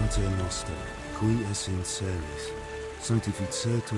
Pater Noster, qui es in celis, sanctificetur.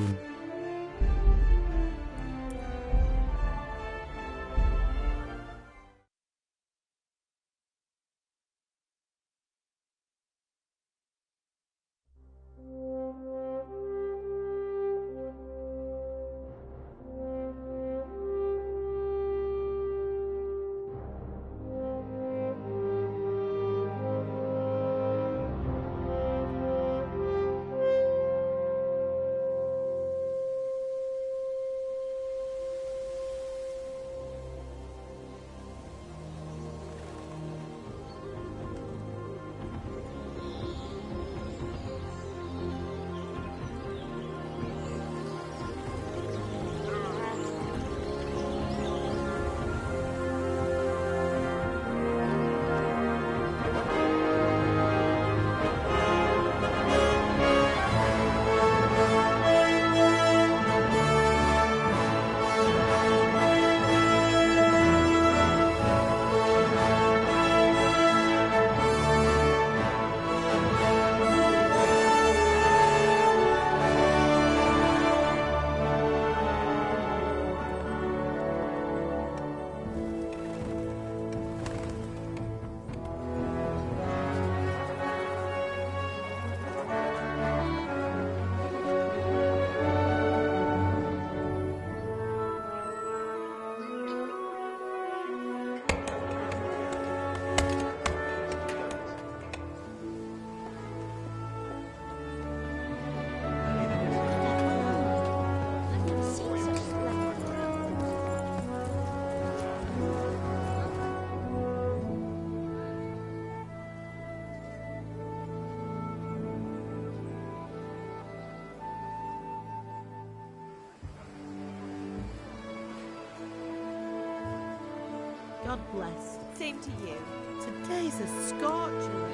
God bless. Same to you. Today's a scorcher.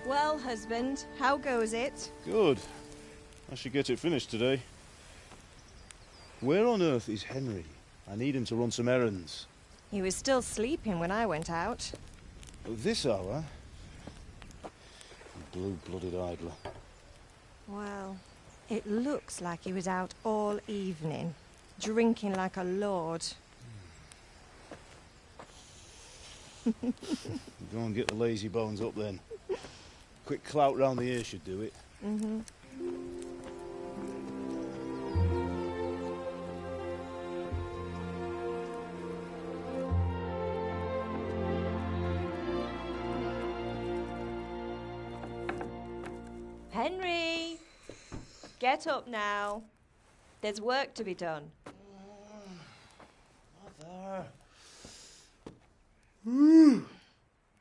Well, husband, how goes it? Good. I should get it finished today. Where on earth is Henry? I need him to run some errands. He was still sleeping when I went out. At this hour? Blue-blooded idler. Well, it looks like he was out all evening, drinking like a lord. Go and get the lazy bones up then. Quick clout round the ear should do it. Mm-hmm. Henry! Get up now. There's work to be done. Mother!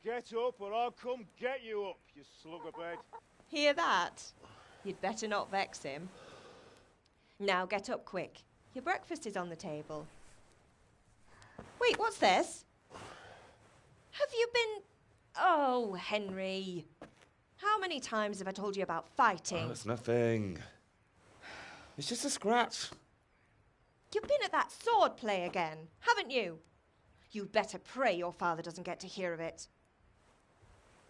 Get up or I'll come get you up, you slugabed. Hear that? You'd better not vex him. Now get up quick. Your breakfast is on the table. Wait, what's this? Have you been... Oh, Henry. How many times have I told you about fighting? Oh, it's nothing. It's just a scratch. You've been at that sword play again, haven't you? You'd better pray your father doesn't get to hear of it.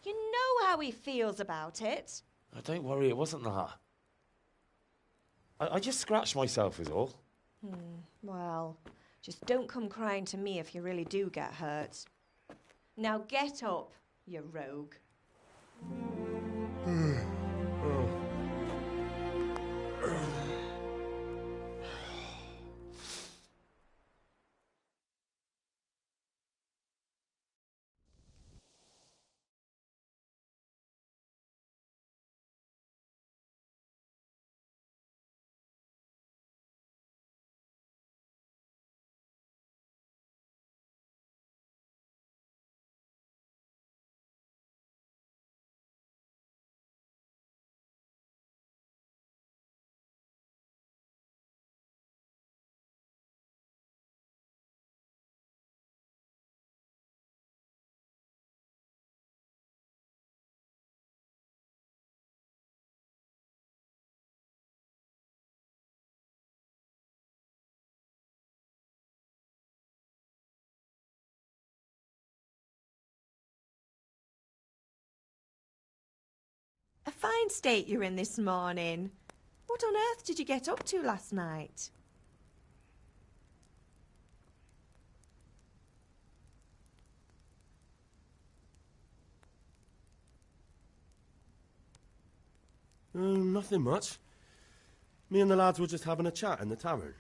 You know how he feels about it. Oh, don't worry, it wasn't that. I just scratched myself is all. Well, just don't come crying to me if you really do get hurt. Now get up, you rogue. A fine state you're in this morning. What on earth did you get up to last night? Nothing much. Me and the lads were just having a chat in the tavern.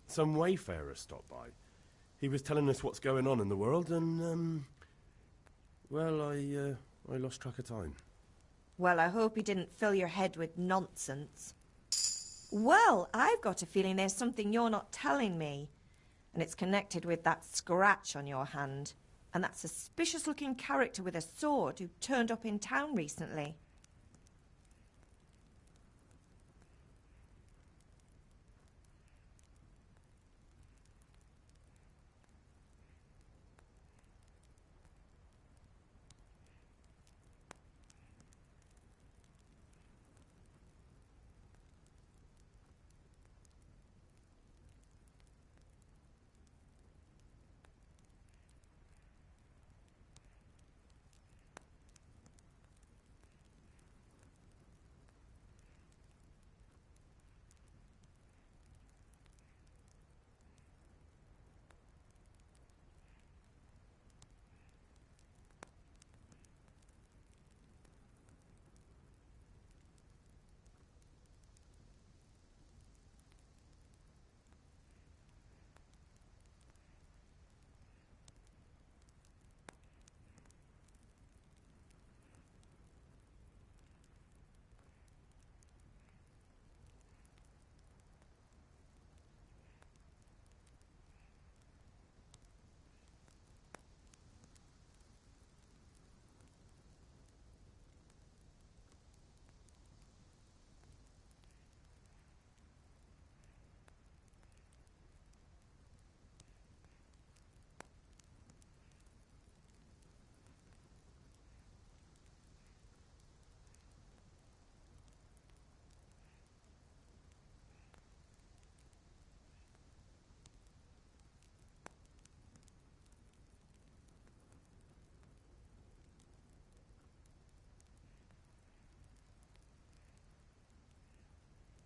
Some wayfarer stopped by. He was telling us what's going on in the world and, well, I lost track of time. Well, I hope he didn't fill your head with nonsense. Well, I've got a feeling there's something you're not telling me. And it's connected with that scratch on your hand. And that suspicious-looking character with a sword who turned up in town recently.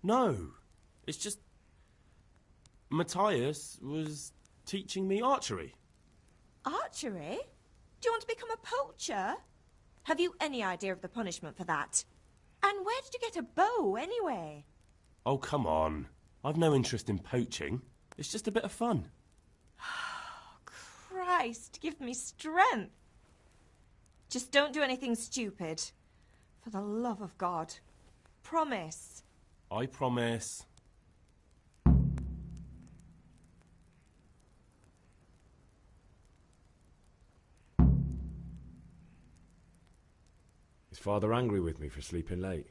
No, it's just Matthias was teaching me archery. Archery? Do you want to become a poacher? Have you any idea of the punishment for that? And where did you get a bow, anyway? Oh, come on. I've no interest in poaching. It's just a bit of fun. Christ, give me strength. Just don't do anything stupid. For the love of God. Promise. I promise. Is Father angry with me for sleeping late?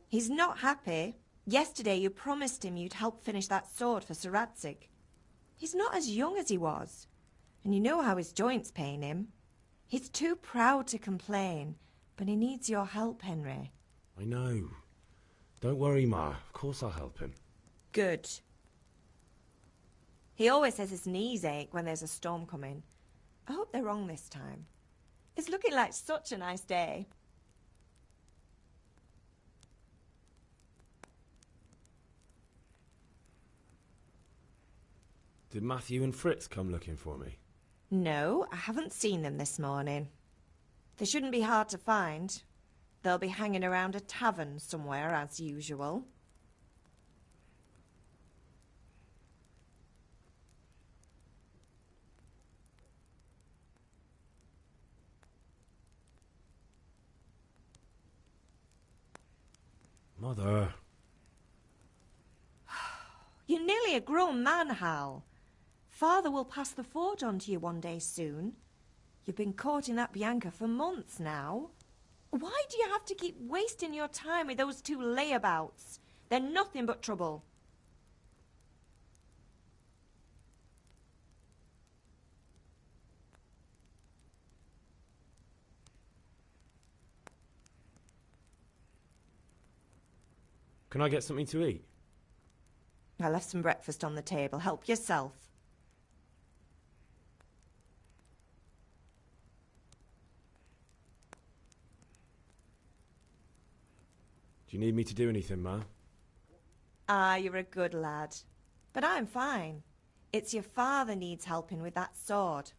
He's not happy. Yesterday you promised him you'd help finish that sword for Sir Radzig. He's not as young as he was. And you know how his joints pain him. He's too proud to complain, but he needs your help, Henry. I know. Don't worry, Ma. Of course I'll help him. Good. He always says his knees ache when there's a storm coming. I hope they're wrong this time. It's looking like such a nice day. Did Matthew and Fritz come looking for me? No, I haven't seen them this morning. They shouldn't be hard to find. They'll be hanging around a tavern somewhere, as usual. Mother. You're nearly a grown man, Hal. Father will pass the fort on to you one day soon. You've been courting that Bianca for months now. Why do you have to keep wasting your time with those two layabouts? They're nothing but trouble. Can I get something to eat? I left some breakfast on the table. Help yourself. Do you need me to do anything, Ma? Ah, you're a good lad. But I'm fine. It's your father needs helping with that sword.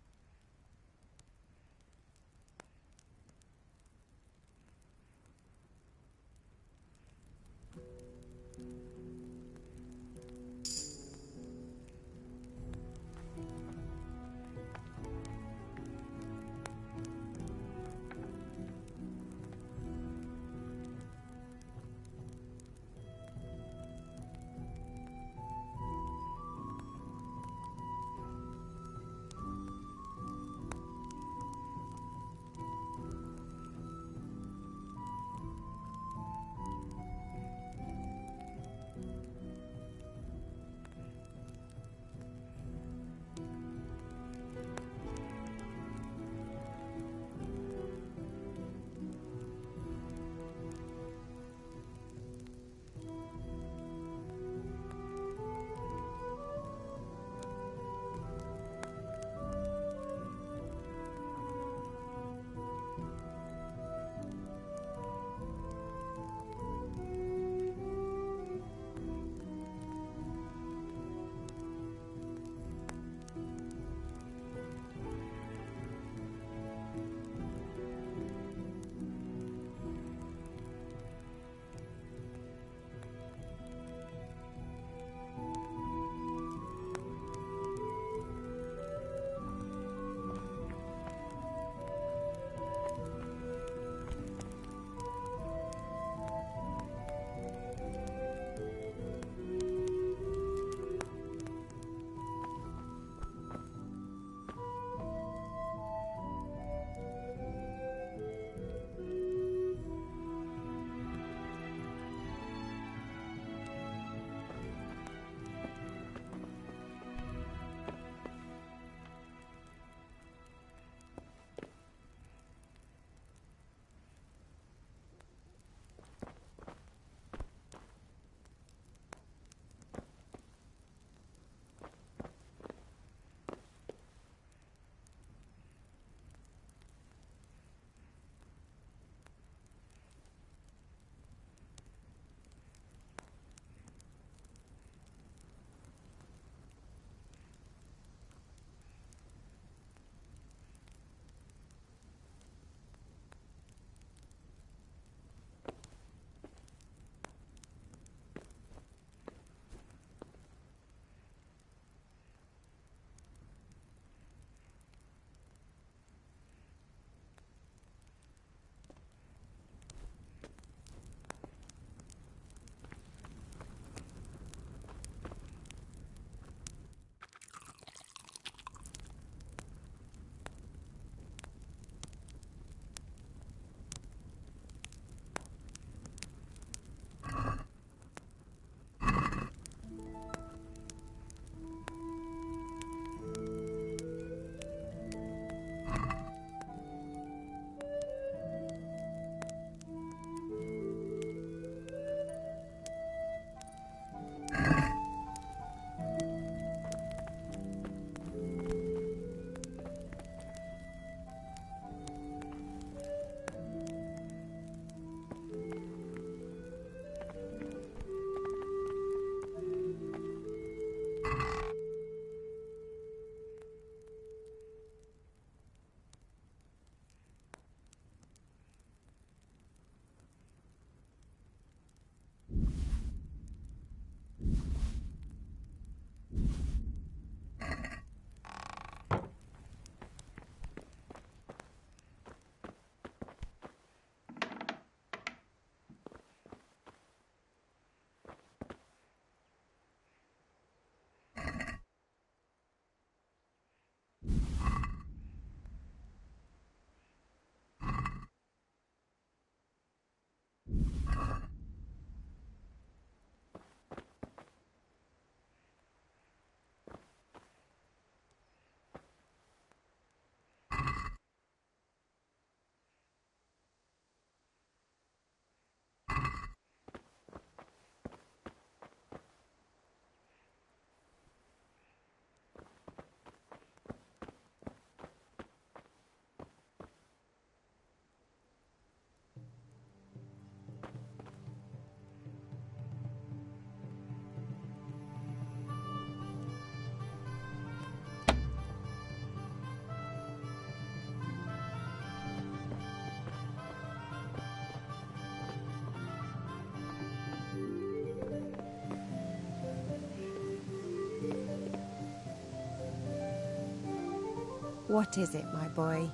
What is it, my boy?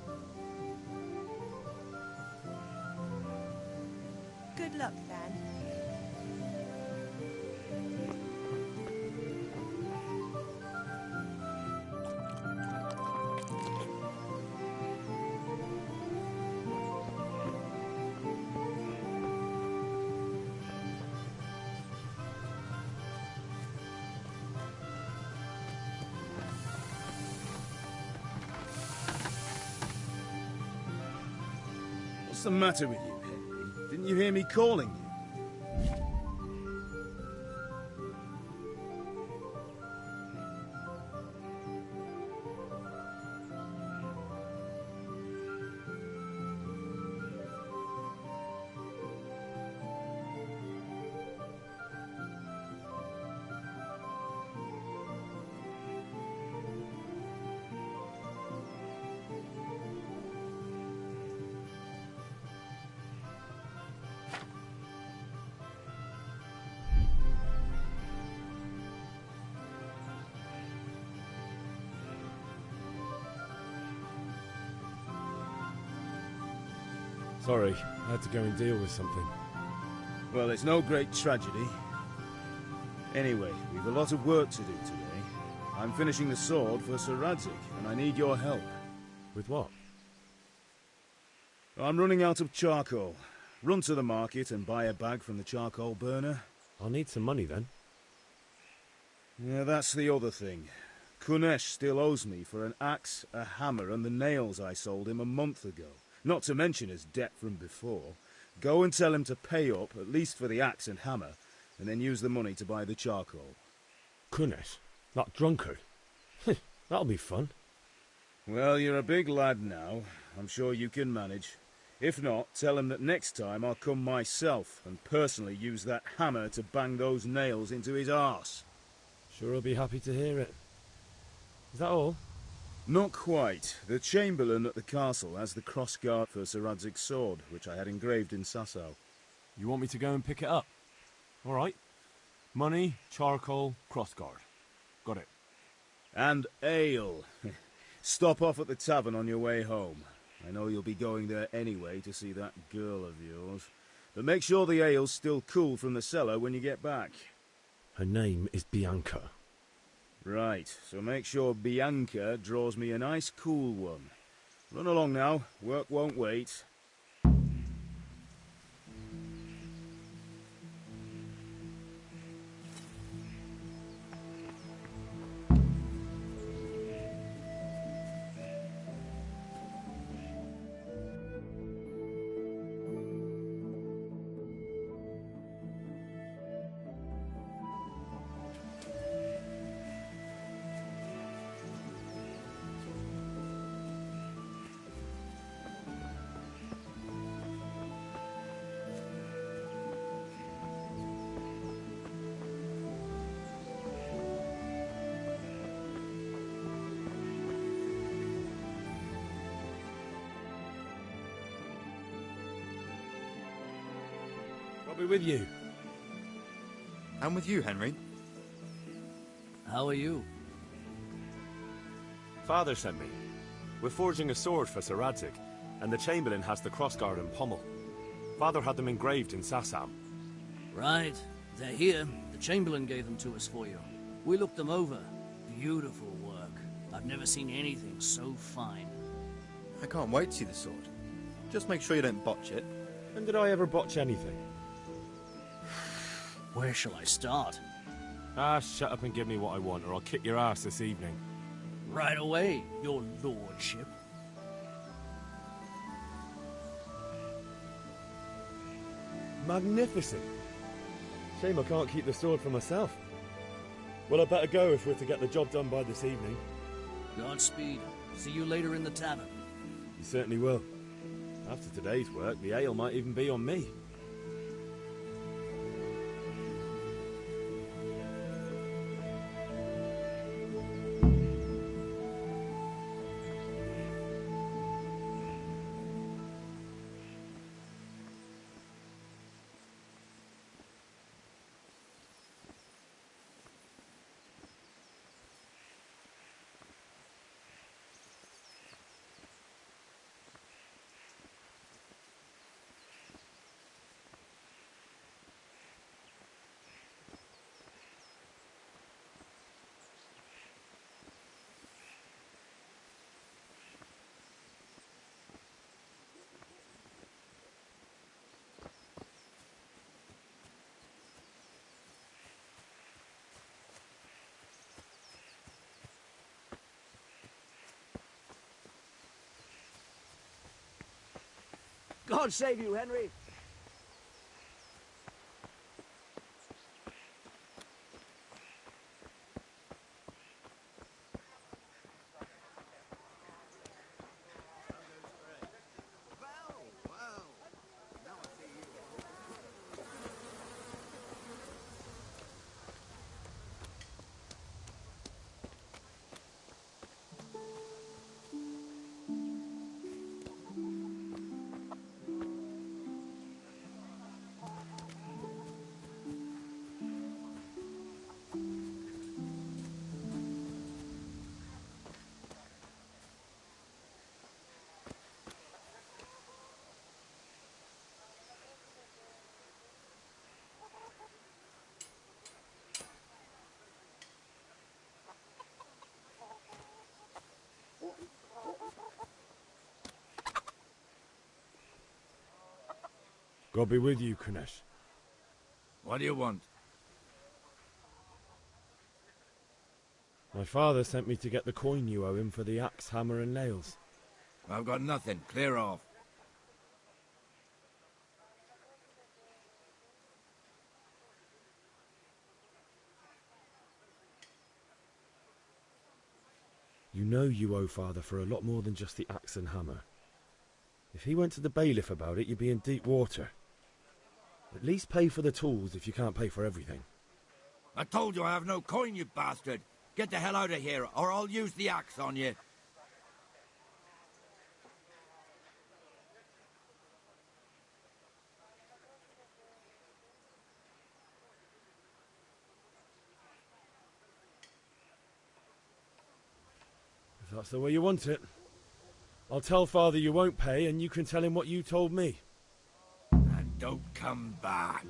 Good luck, then. What's the matter with you, Henry? Didn't you hear me calling you? Sorry, I had to go and deal with something. Well, it's no great tragedy. Anyway, we've a lot of work to do today. I'm finishing the sword for Sir Radzig, and I need your help. With what? I'm running out of charcoal. Run to the market and buy a bag from the charcoal burner. I'll need some money then. Yeah, that's the other thing. Kunesh still owes me for an axe, a hammer, and the nails I sold him a month ago. Not to mention his debt from before. Go and tell him to pay up, at least for the axe and hammer, and then use the money to buy the charcoal. Kunesh? That drunkard? That'll be fun. Well, you're a big lad now. I'm sure you can manage. If not, tell him that next time I'll come myself and personally use that hammer to bang those nails into his arse. Sure I'll be happy to hear it. Is that all? Not quite. The Chamberlain at the castle has the crossguard for Sir Radzig's sword, which I had engraved in Sasau. You want me to go and pick it up? All right. Money, charcoal, crossguard. Got it. And ale. Stop off at the tavern on your way home. I know you'll be going there anyway to see that girl of yours. But make sure the ale's still cool from the cellar when you get back. Her name is Bianca. Right, so make sure Bianca draws me a nice cool one. Run along now, work won't wait. I'll be with you. I'm with you, Henry. How are you? Father sent me. We're forging a sword for Sir Radzig, and the Chamberlain has the crossguard and pommel. Father had them engraved in Sasau. Right. They're here. The Chamberlain gave them to us for you. We looked them over. Beautiful work. I've never seen anything so fine. I can't wait to see the sword. Just make sure you don't botch it. When did I ever botch anything? Where shall I start? Shut up and give me what I want, or I'll kick your ass this evening. Right away, your lordship. Magnificent. Shame I can't keep the sword for myself. Well, I'd better go if we're to get the job done by this evening. Godspeed. See you later in the tavern. You certainly will. After today's work, the ale might even be on me. God save you, Henry! God be with you, Kunesh. What do you want? My father sent me to get the coin you owe him for the axe, hammer and nails. I've got nothing. Clear off. You know you owe father for a lot more than just the axe and hammer. If he went to the bailiff about it, you'd be in deep water. At least pay for the tools if you can't pay for everything. I told you I have no coin, you bastard. Get the hell out of here, or I'll use the axe on you. If that's the way you want it. I'll tell father you won't pay, and you can tell him what you told me. And don't come back.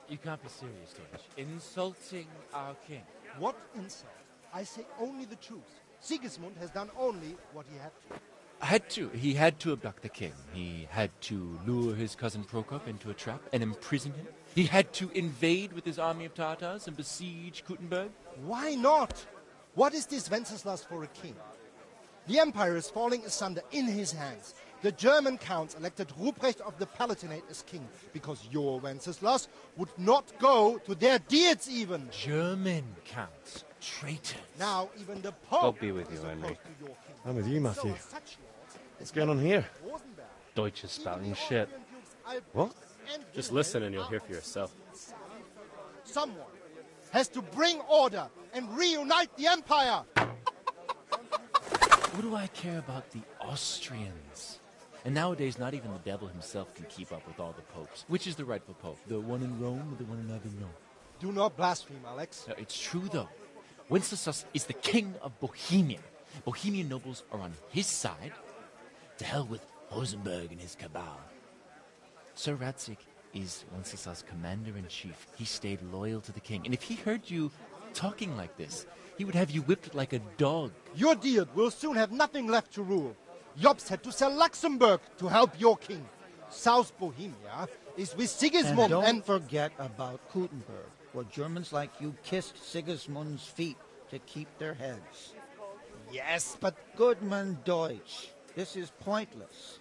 You can't be serious, Deutsch. Insulting our king. What insult? I say only the truth. Sigismund has done only what he had to. He had to abduct the king. He had to lure his cousin Prokop into a trap and imprison him. He had to invade with his army of Tartars and besiege Kuttenberg. Why not? What is this Wenceslas for a king? The empire is falling asunder in his hands. The German counts elected Ruprecht of the Palatinate as king because your Wenceslas would not go to their deeds even. German counts. Traitors. Now even the Pope God be with you, Henry. I'm with you, Matthew. What's going on here? Deutsch is spouting shit. What? Just listen and you'll hear for yourself. Someone has to bring order and reunite the empire. What do I care about the Austrians? And nowadays, not even the devil himself can keep up with all the popes. Which is the rightful pope? The one in Rome or the one in Avignon? Do not blaspheme, Alex. No, it's true, though. Wenceslas is the king of Bohemia. Bohemian nobles are on his side. To hell with Rosenberg and his cabal. Sir Radzig is Wenceslas' commander-in-chief. He stayed loyal to the king. And if he heard you talking like this, he would have you whipped like a dog. Your Diet will soon have nothing left to rule. Jobst had to sell Luxembourg to help your king. South Bohemia is with Sigismund and don't forget about Kuttenberg, where Germans like you kissed Sigismund's feet to keep their heads. Yes, but... Goodman Deutsch, this is pointless.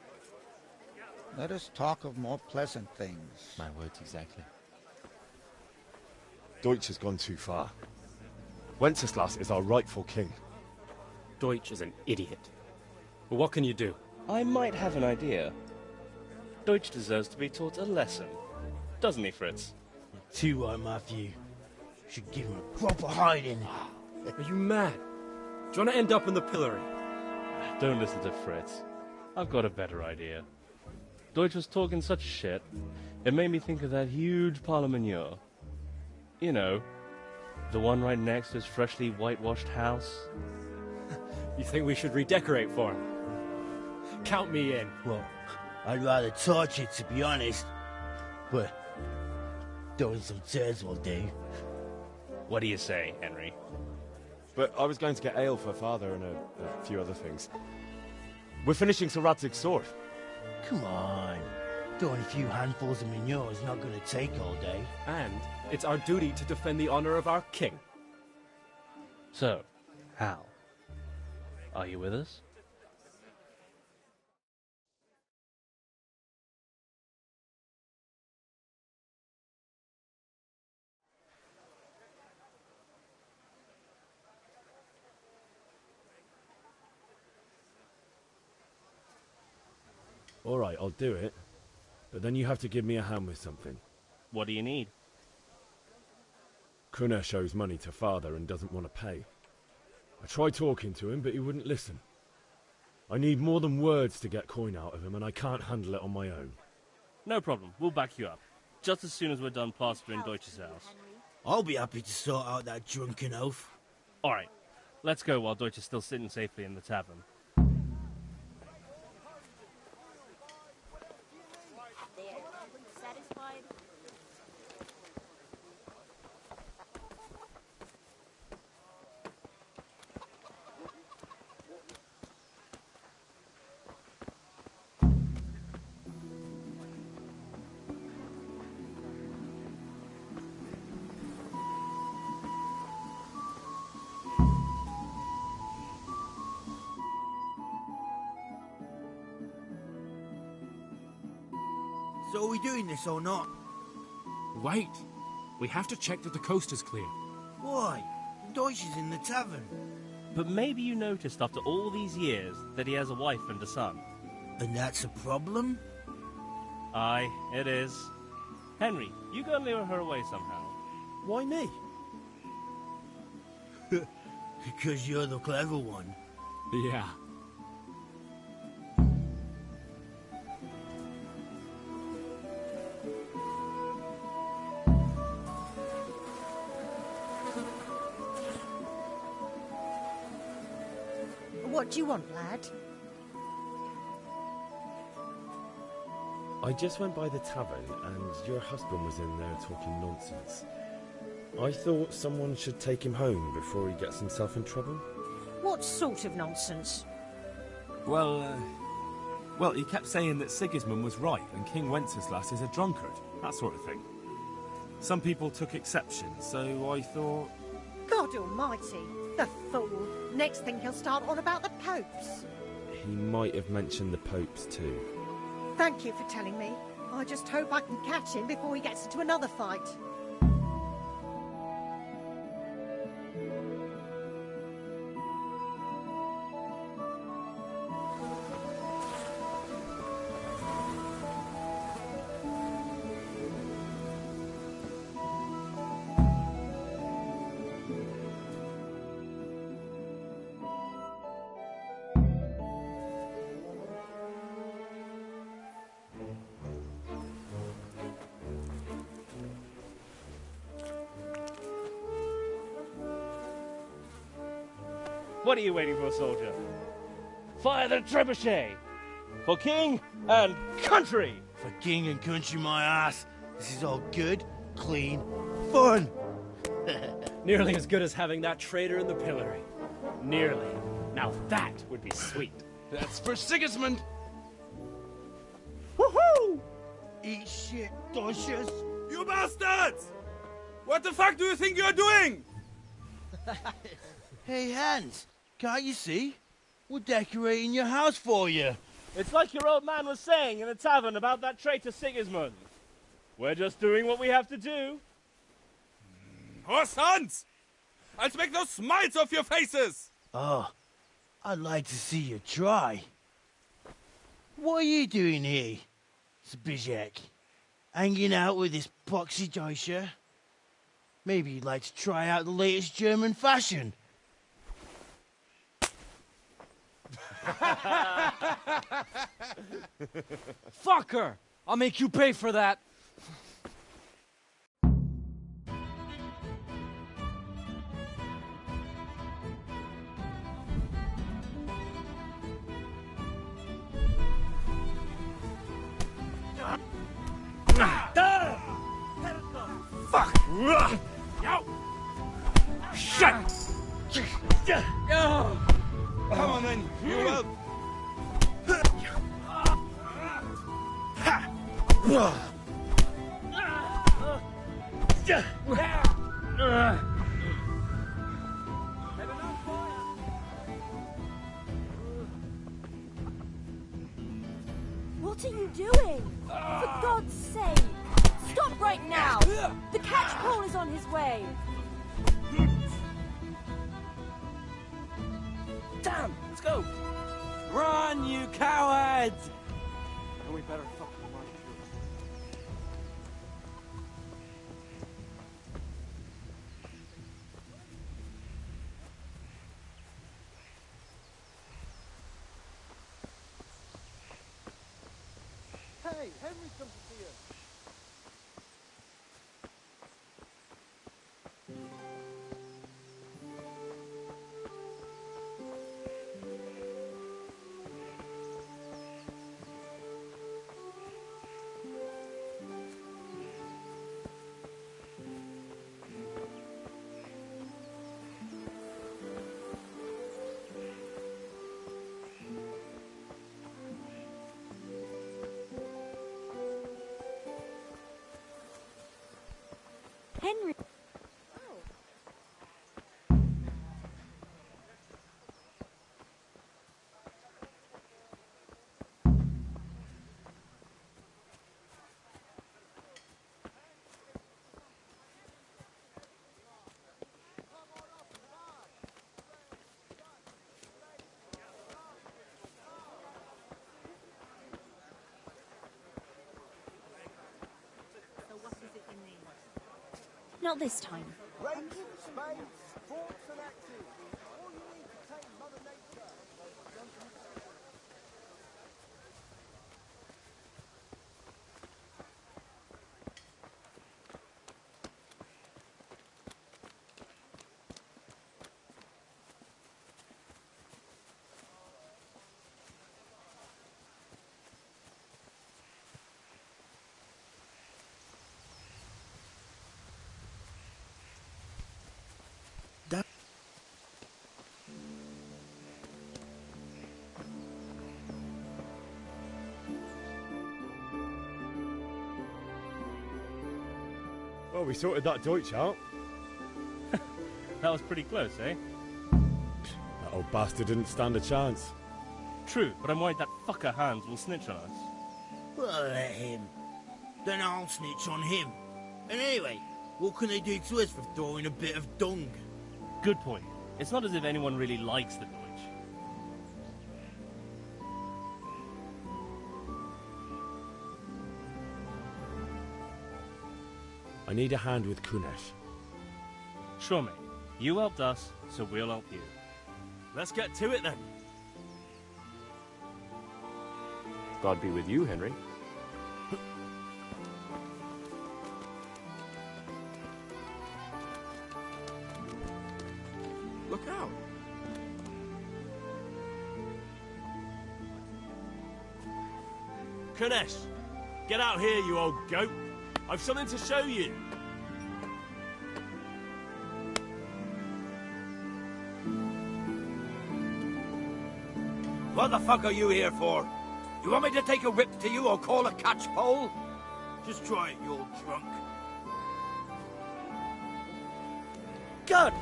Let us talk of more pleasant things. My words exactly. Deutsch has gone too far. Wenceslas is our rightful king. Deutsch is an idiot. But what can you do? I might have an idea. Deutsch deserves to be taught a lesson. Doesn't he, Fritz? Too right, Matthew. Should give him a proper hiding. Are you mad? Do you want to end up in the pillory? Don't listen to Fritz. I've got a better idea. Deutsch was talking such shit, it made me think of that huge parliament. You know, the one right next to his freshly whitewashed house. You think we should redecorate for him? Count me in. Well, I'd rather torch it, to be honest. But throwing some turds will do. What do you say, Henry? But I was going to get ale for Father and a few other things. We're finishing Sir Radzig's sword. Come on. Throwing a few handfuls of manure is not going to take all day. And it's our duty to defend the honor of our king. So, Hal, are you with us? All right, I'll do it. But then you have to give me a hand with something. What do you need? Kunesh owes money to Father and doesn't want to pay. I tried talking to him, but he wouldn't listen. I need more than words to get coin out of him, and I can't handle it on my own. No problem. We'll back you up. Just as soon as we're done plastering Deutsch's house. I'll be happy to sort out that drunken oaf. All right. Let's go while Deutsch is still sitting safely in the tavern. Satisfied? So are we doing this or not? Wait. We have to check that the coast is clear. Why? Deutsch is in the tavern. But maybe you noticed after all these years that he has a wife and a son. And that's a problem? Aye, it is. Henry, you go and lure her away somehow. Why me? Because you're the clever one. Yeah. What do you want, lad? I just went by the tavern, and your husband was in there talking nonsense. I thought someone should take him home before he gets himself in trouble. What sort of nonsense? Well, he kept saying that Sigismund was right and King Wenceslas is a drunkard, that sort of thing. Some people took exception, so I thought... God almighty, the fool. Next thing he'll start on about the popes. He might have mentioned the popes too. Thank you for telling me. I just hope I can catch him before he gets into another fight. What are you waiting for, soldier? Fire the trebuchet! For king and country! For king and country, my ass. This is all good, clean, fun. Nearly as good as having that traitor in the pillory. Nearly. Now that would be sweet. That's for Sigismund! Woohoo! Eat shit, Deutsches. You bastards! What the fuck do you think you're doing? Hey, Hans, can't you see? We're decorating your house for you. It's like your old man was saying in the tavern about that traitor Sigismund. We're just doing what we have to do. Oh, sons! I'll make those smiles off your faces! Oh, I'd like to see you try. What are you doing here, Zbigniew? Hanging out with this poxy Deutscher? Maybe you'd like to try out the latest German fashion. Fucker! I'll make you pay for that. Shit! Come on then, you will. What are you doing? For God's sake! Stop right now! The catch pole is on his way! Damn! Let's go! Run, you cowards! And we better fucking run. Hey, Henry's come to see us. Henry! Not this time. Rakes, spades, forks and axes. All you need to tame Mother Nature. Well, we sorted that Deutsch out. That was pretty close, eh? That old bastard didn't stand a chance. True, but I'm worried that fucker Hans will snitch on us. Well, let him. Then I'll snitch on him. And anyway, what can they do to us for throwing a bit of dung? Good point. It's not as if anyone really likes the Deutsch. I need a hand with Kunesh. Sure, mate. You helped us, so we'll help you. Let's get to it then. God be with you, Henry. Look out. Kunesh, get out here, you old goat. I've something to show you. What the fuck are you here for? You want me to take a whip to you or call a catch pole? Just try it, you old drunk. God!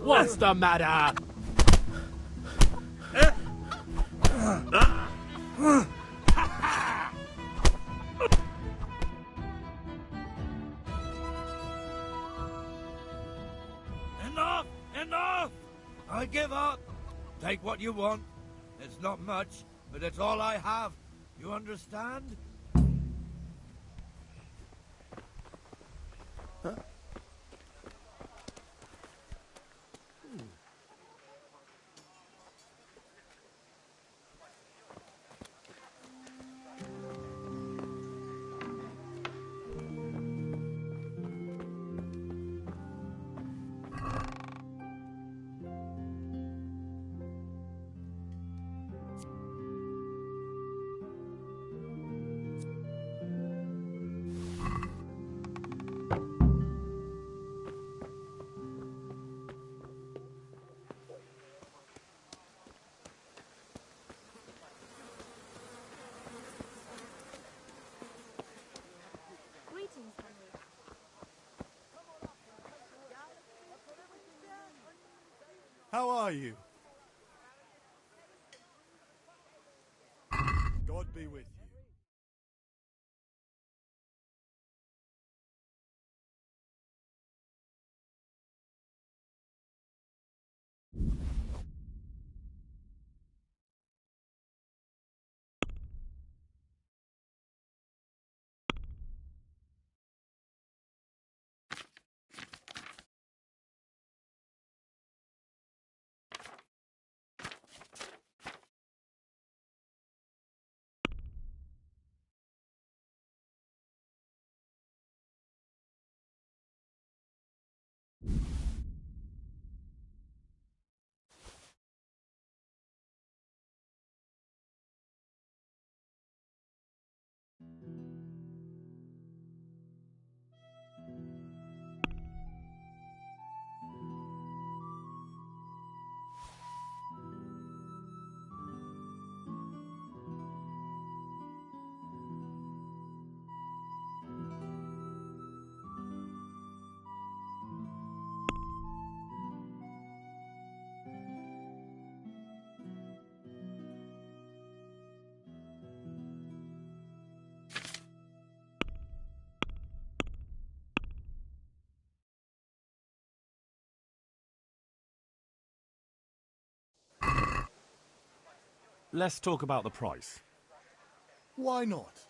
What's the matter? Enough! Enough! I give up. Take what you want. It's not much, but it's all I have. You understand? Huh? are you? God be with you. Let's talk about the price. Why not?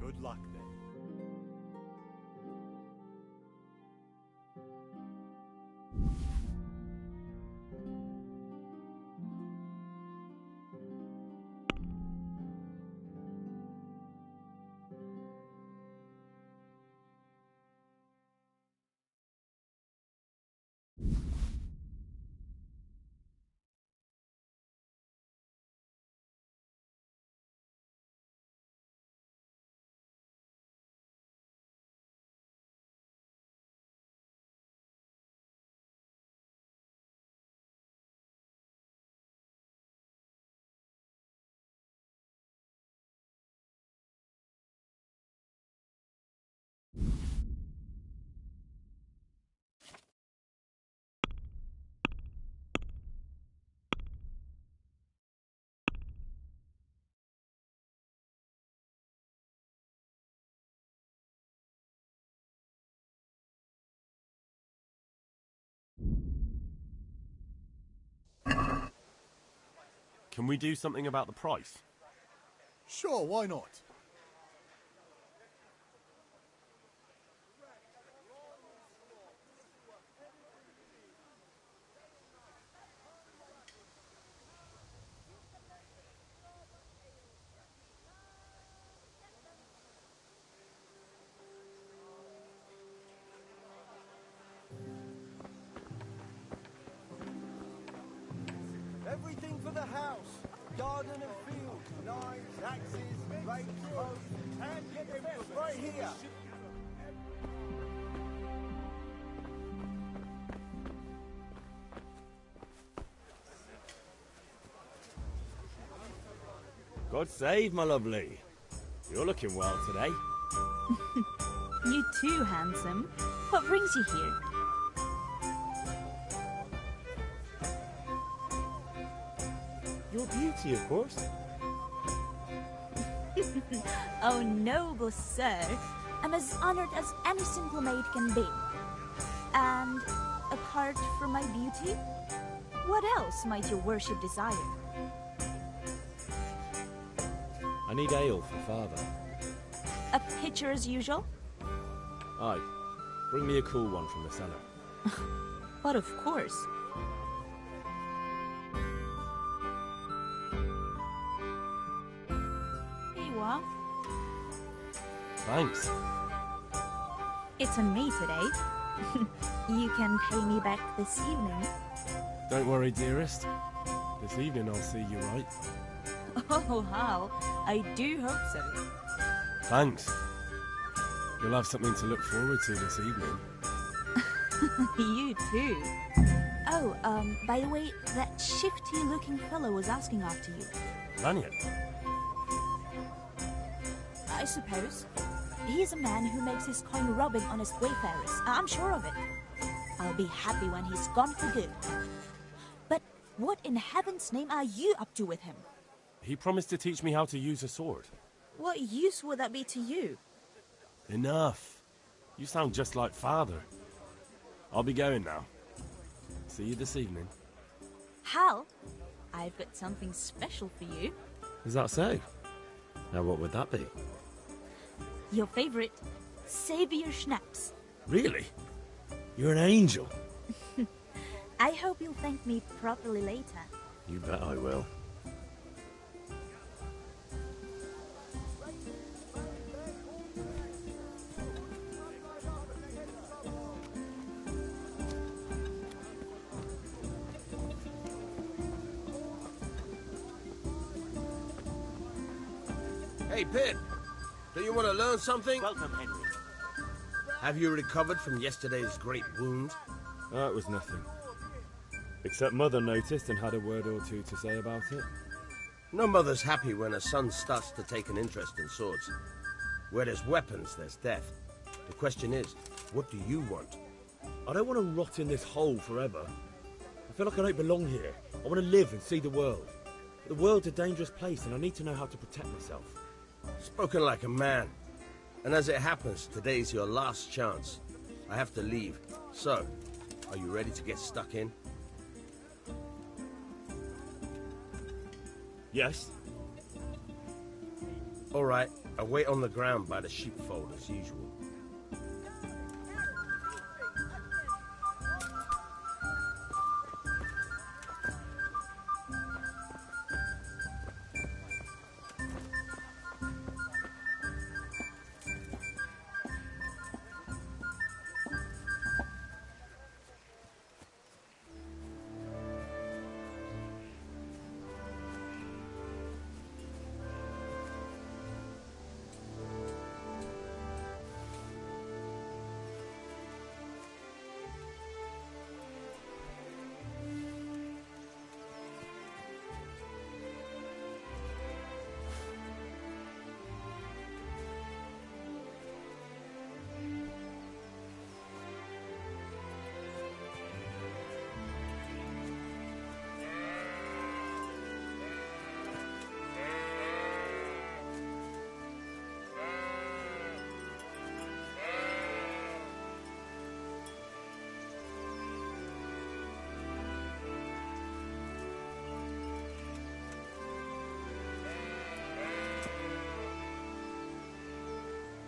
Good luck then. Can we do something about the price? Sure, why not? Everything for the house. Garden and field. Knives, axes, rakes, hoes, and get the best right here. God save, my lovely. You're looking well today. You too, handsome. What brings you here? Your beauty, of course. Oh, noble sir. I'm as honored as any simple maid can be. And apart from my beauty, what else might your worship desire? I need ale for father. A pitcher as usual? Aye. Bring me a cool one from the cellar. But of course. Here you are. Thanks. It's on me today. You can pay me back this evening. Don't worry, dearest. This evening I'll see you right. Oh, how? I do hope so. Thanks. You'll have something to look forward to this evening. You too. Oh, by the way, that shifty-looking fellow was asking after you. Lanyon? I suppose. He's a man who makes his coin robbing honest wayfarers. I'm sure of it. I'll be happy when he's gone for good. But what in heaven's name are you up to with him? He promised to teach me how to use a sword. What use would that be to you? Enough. You sound just like father. I'll be going now. See you this evening. Hal, I've got something special for you. Is that so? Now what would that be? Your favorite, Savior Schnapps. Really? You're an angel. I hope you'll thank me properly later. You bet I will. Hey, Pip. Do you want to learn something? Welcome, Henry. Have you recovered from yesterday's great wound? It was nothing. Except Mother noticed and had a word or two to say about it. No mother's happy when her son starts to take an interest in swords. Where there's weapons, there's death. The question is, what do you want? I don't want to rot in this hole forever. I feel like I don't belong here. I want to live and see the world. The world's a dangerous place and I need to know how to protect myself. Spoken like a man. And as it happens, today's your last chance. I have to leave. So, are you ready to get stuck in? Yes. All right, I'll wait on the ground by the sheepfold as usual.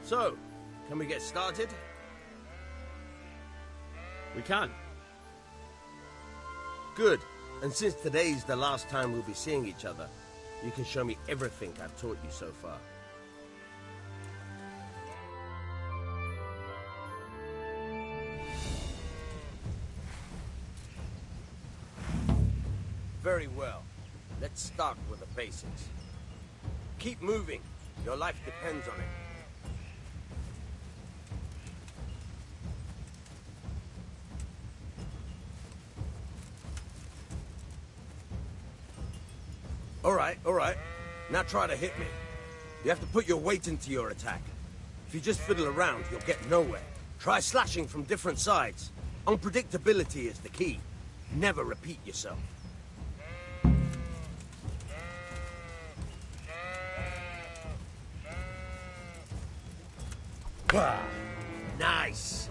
So, can we get started? We can. Good. And since today's the last time we'll be seeing each other, you can show me everything I've taught you so far. Very well. Let's start with the basics. Keep moving. Your life depends on it. All right. Now try to hit me. You have to put your weight into your attack. If you just fiddle around, you'll get nowhere. Try slashing from different sides. Unpredictability is the key. Never repeat yourself. Nice.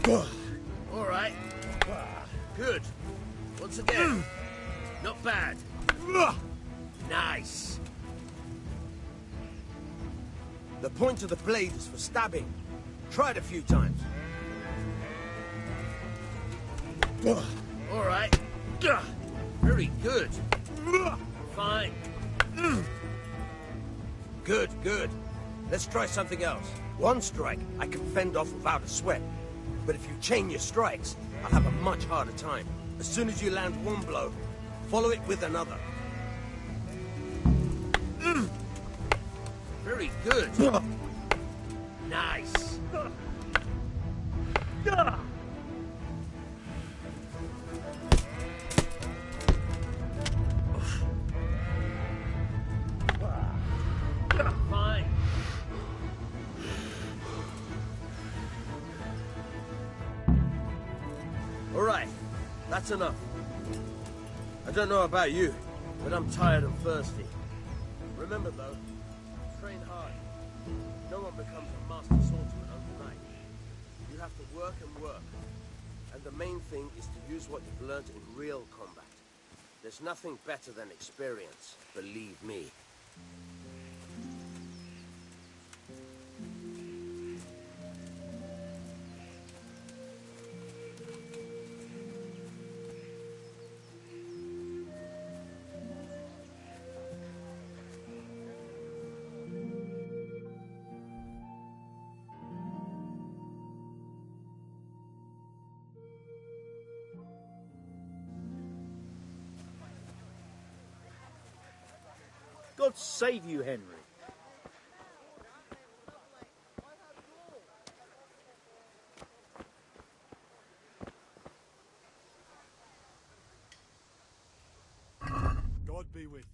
All right. Good. Once again. Not bad. Nice. The point of the blade is for stabbing. Try it a few times. All right. Very good. Fine. Good. Let's try something else. One strike I can fend off without a sweat. But if you chain your strikes, I'll have a much harder time. As soon as you land one blow, follow it with another. Very good. Nice. Fine. All right, that's enough. I don't know about you, but I'm tired and thirsty. Remember though, train hard. No one becomes a master swordsman overnight. You have to work and work. And the main thing is to use what you've learned in real combat. There's nothing better than experience, believe me. God save you, Henry. God be with you.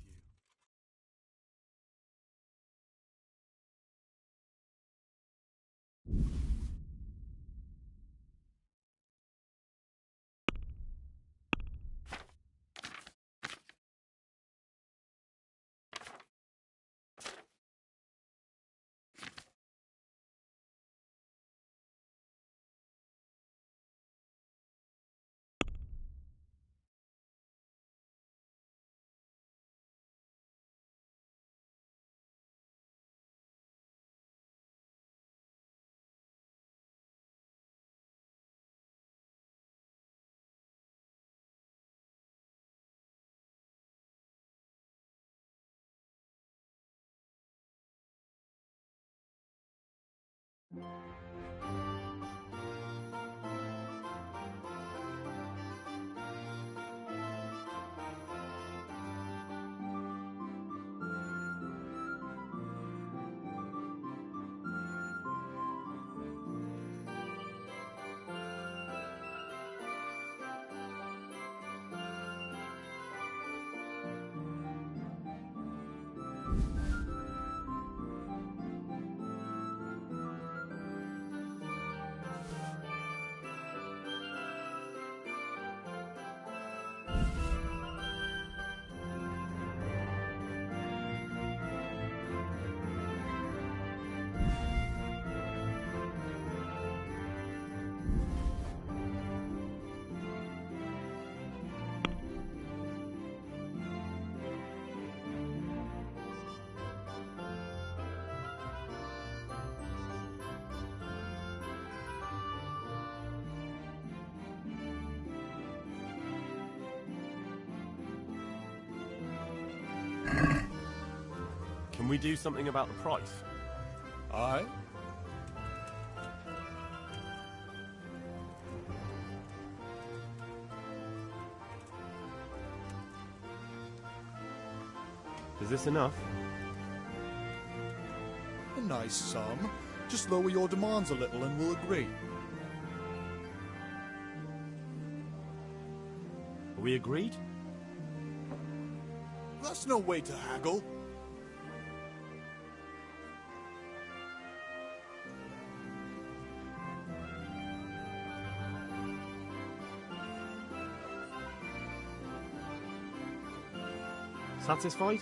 Can we do something about the price? Aye? Is this enough? A nice sum. Just lower your demands a little and we'll agree. Are we agreed? That's no way to haggle. Satisfied?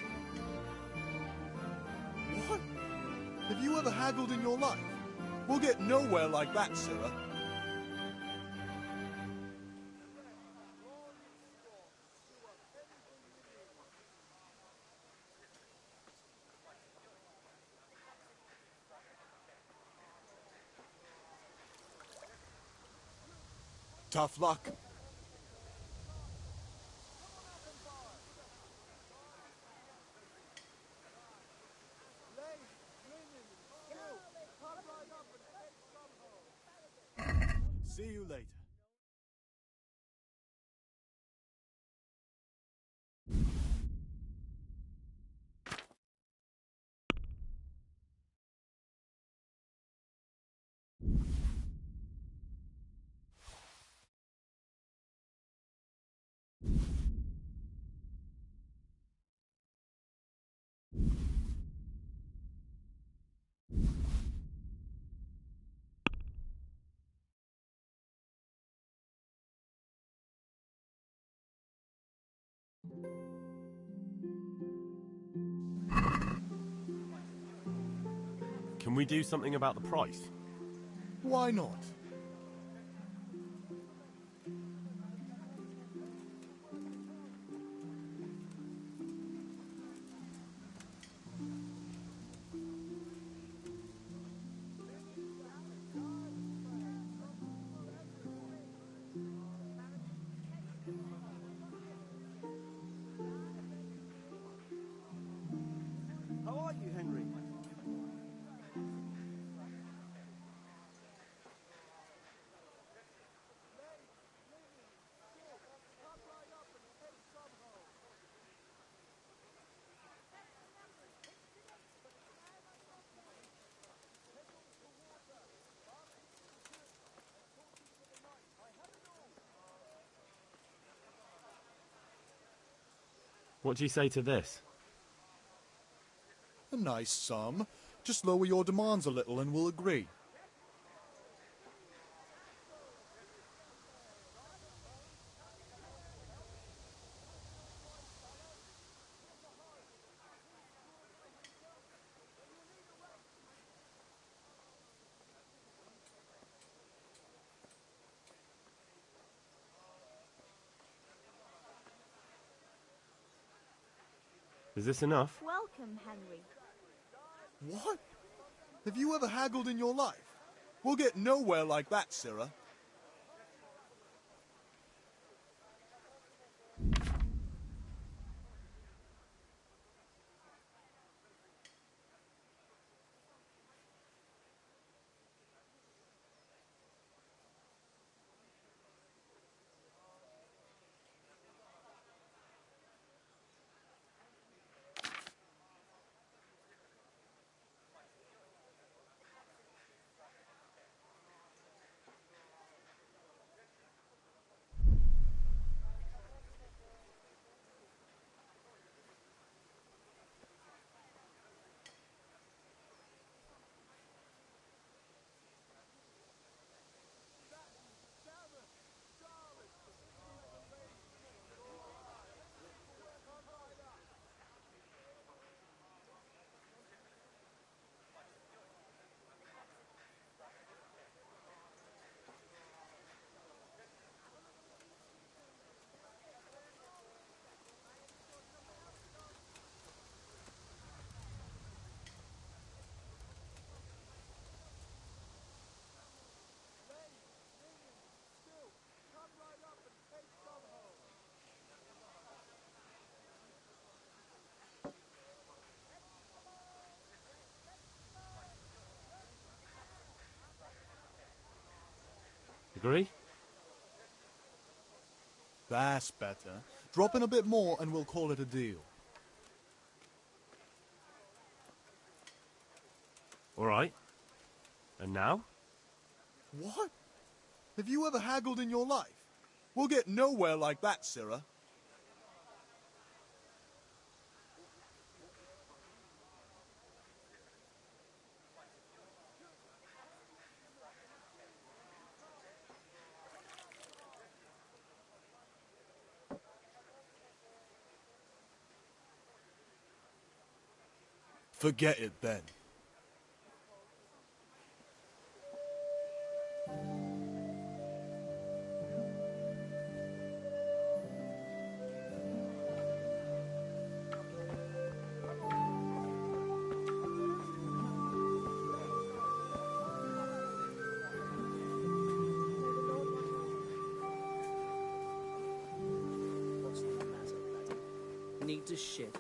What? Have you ever haggled in your life? We'll get nowhere like that, sir. Tough luck. See you later. Can we do something about the price? Why not? How are you, Henry? What do you say to this? A nice sum. Just lower your demands a little and we'll agree. Is this enough? Welcome, Henry. What? Have you ever haggled in your life? We'll get nowhere like that, Sirrah. Agree? That's better. Drop in a bit more and we'll call it a deal. All right. And now? What? Have you ever haggled in your life? We'll get nowhere like that, Sirrah. Forget it then. What's the matter, laddie? Need to shit?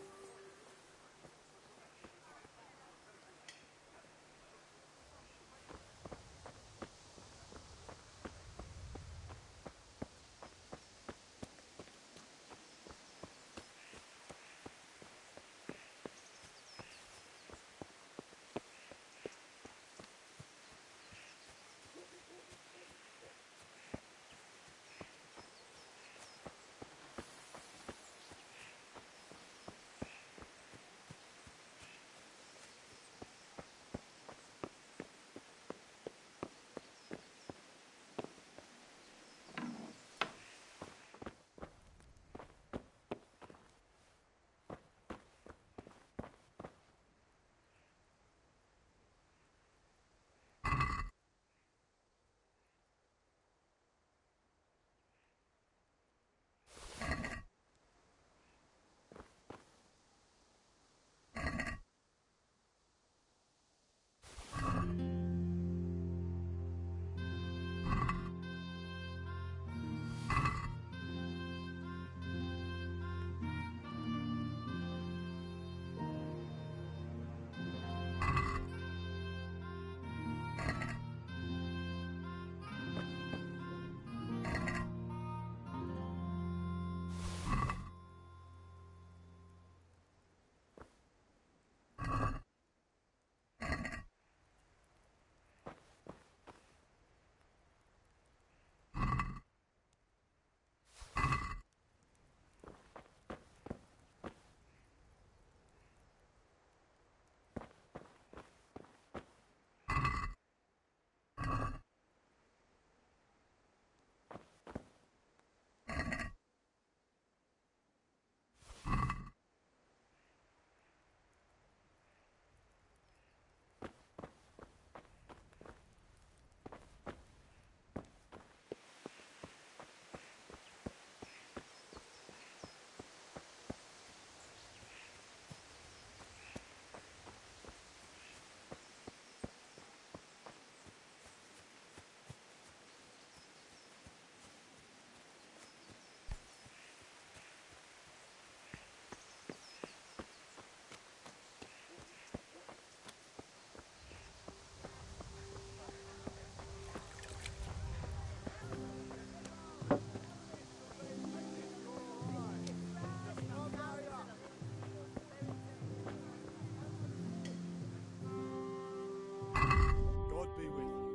God be with you.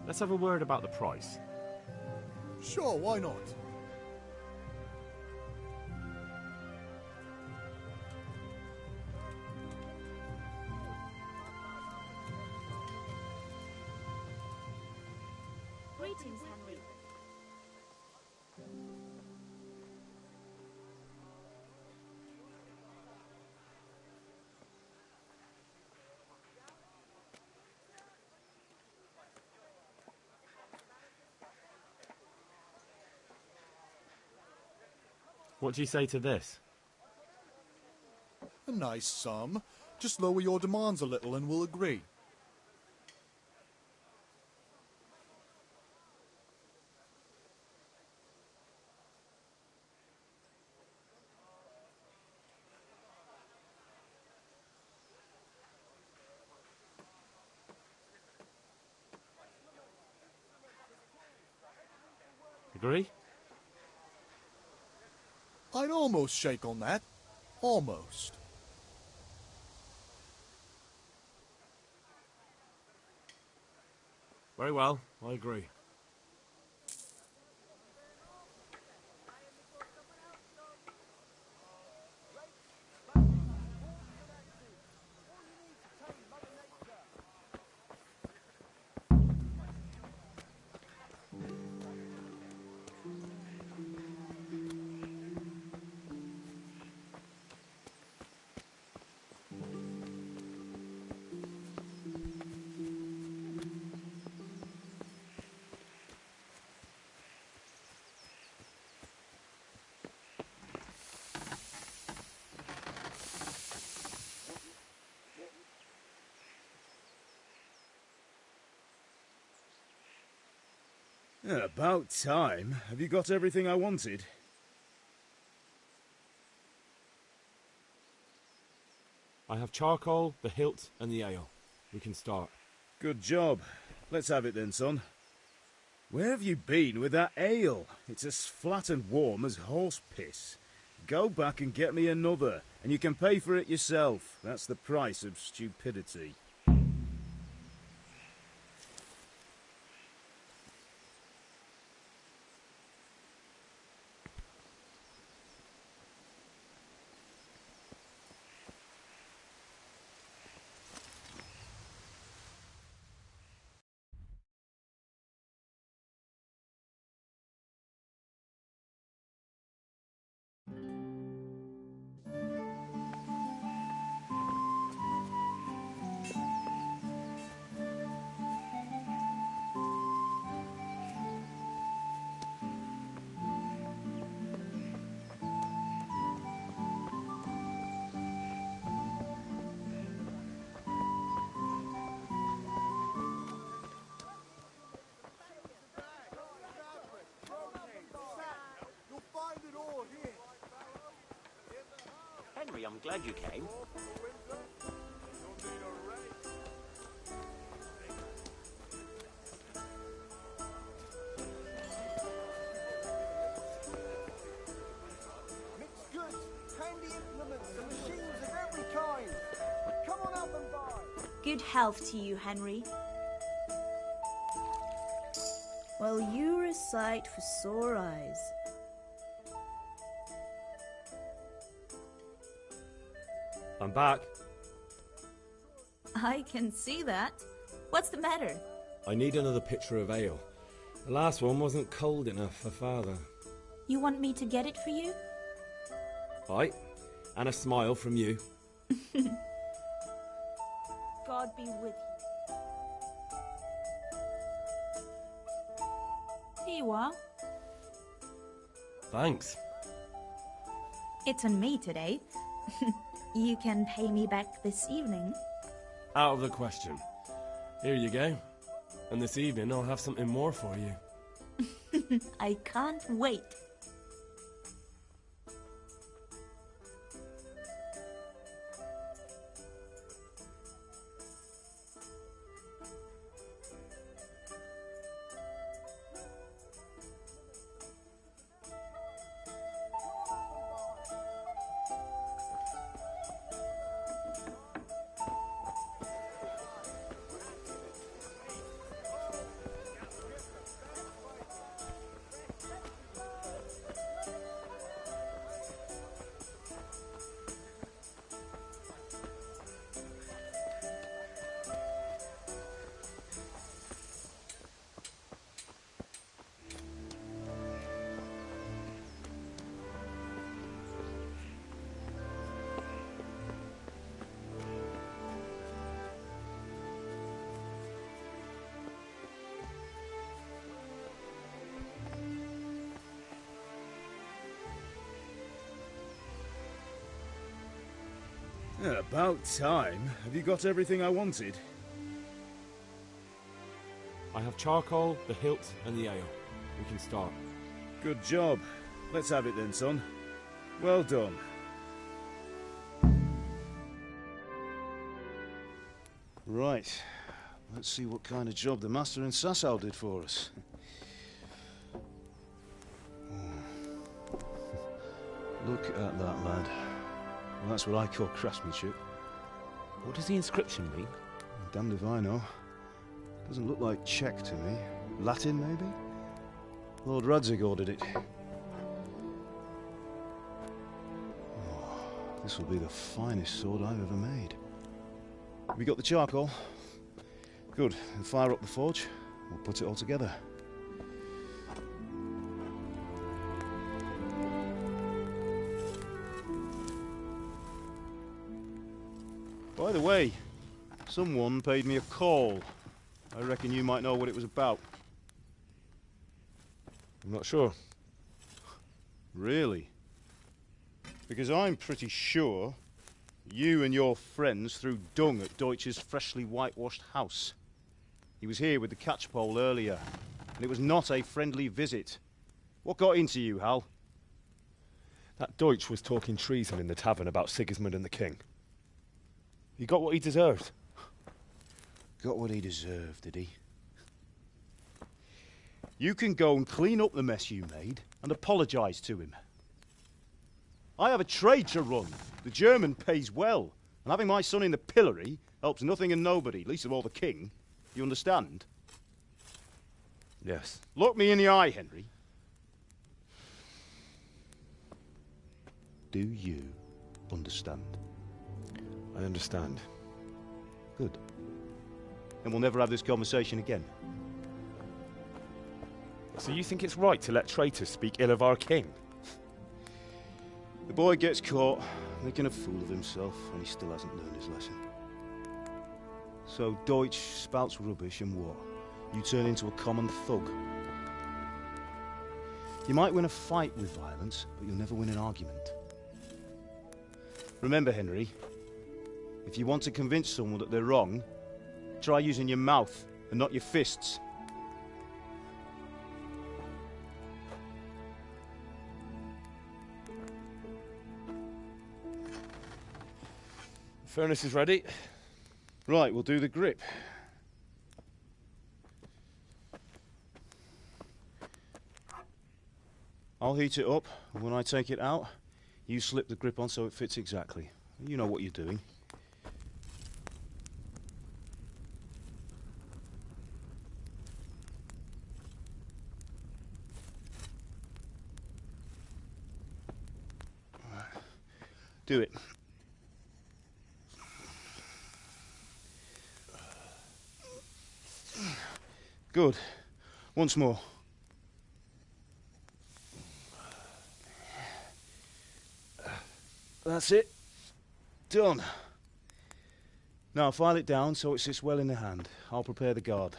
Let's have a word about the price. Sure, why not? Greetings, Henry. What do you say to this? A nice sum. Just lower your demands a little and we'll agree. Agree? I'd almost shake on that. Almost. Very well, I agree. Yeah, about time. Have you got everything I wanted? I have charcoal, the hilt, and the ale. We can start. Good job. Let's have it then, son. Where have you been with that ale? It's as flat and warm as horse piss. Go back and get me another, and you can pay for it yourself. That's the price of stupidity. You'll find it all here. Henry, I'm glad you came. Mixed goods, handy implements, and machines of every kind. Come on up and buy. Good health to you, Henry. Well, you're a sight for sore eyes. I'm back. I can see that. What's the matter? I need another pitcher of ale. The last one wasn't cold enough for Father. You want me to get it for you? Right. And a smile from you. God be with you. Here you are. Thanks. It's on me today. You can pay me back this evening. Out of the question. Here you go. And this evening I'll have something more for you. I can't wait. Yeah, about time. Have you got everything I wanted? I have charcoal, the hilt, and the ale. We can start. Good job. Let's have it then, son. Well done. Right. Let's see what kind of job the master in Sasau did for us. Look at that, lad. Well, that's what I call craftsmanship. What does the inscription mean? Damned if I know. Doesn't look like Czech to me. Latin, maybe? Lord Radzig ordered it. Oh, this will be the finest sword I've ever made. Have you got the charcoal? Good. Then fire up the forge. We'll put it all together. By the way, someone paid me a call. I reckon you might know what it was about. I'm not sure. Really? Because I'm pretty sure you and your friends threw dung at Deutsch's freshly whitewashed house. He was here with the catchpole earlier, and it was not a friendly visit. What got into you, Hal? That Deutsch was talking treason in the tavern about Sigismund and the king. He got what he deserved. Got what he deserved, did he? You can go and clean up the mess you made and apologise to him. I have a trade to run. The German pays well, and having my son in the pillory helps nothing and nobody, least of all the king. You understand? Yes. Look me in the eye, Henry. Do you understand? I understand. Good. Then we'll never have this conversation again. So you think it's right to let traitors speak ill of our king? The boy gets caught, making a fool of himself, and he still hasn't learned his lesson. So Deutsch spouts rubbish and what? You turn into a common thug. You might win a fight with violence, but you'll never win an argument. Remember, Henry, if you want to convince someone that they're wrong, try using your mouth and not your fists. Furnace is ready. Right, we'll do the grip. I'll heat it up, and when I take it out, you slip the grip on so it fits exactly. You know what you're doing. Do it. Good. Once more. That's it. Done. Now file it down so it sits well in the hand. I'll prepare the guard.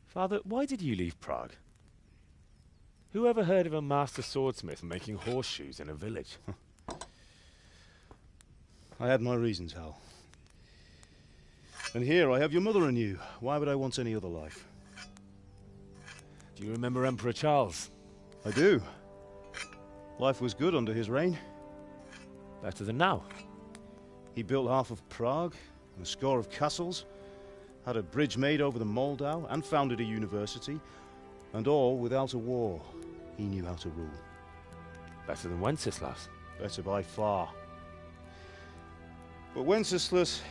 Father, why did you leave Prague? Who ever heard of a master swordsmith making horseshoes in a village? I had my reasons, Hal. And here I have your mother and you. Why would I want any other life? Do you remember Emperor Charles? I do. Life was good under his reign. Better than now. He built half of Prague, and a score of castles, had a bridge made over the Moldau, and founded a university, and all without a war. He knew how to rule. Better than Wenceslas. Better by far. But Wenceslas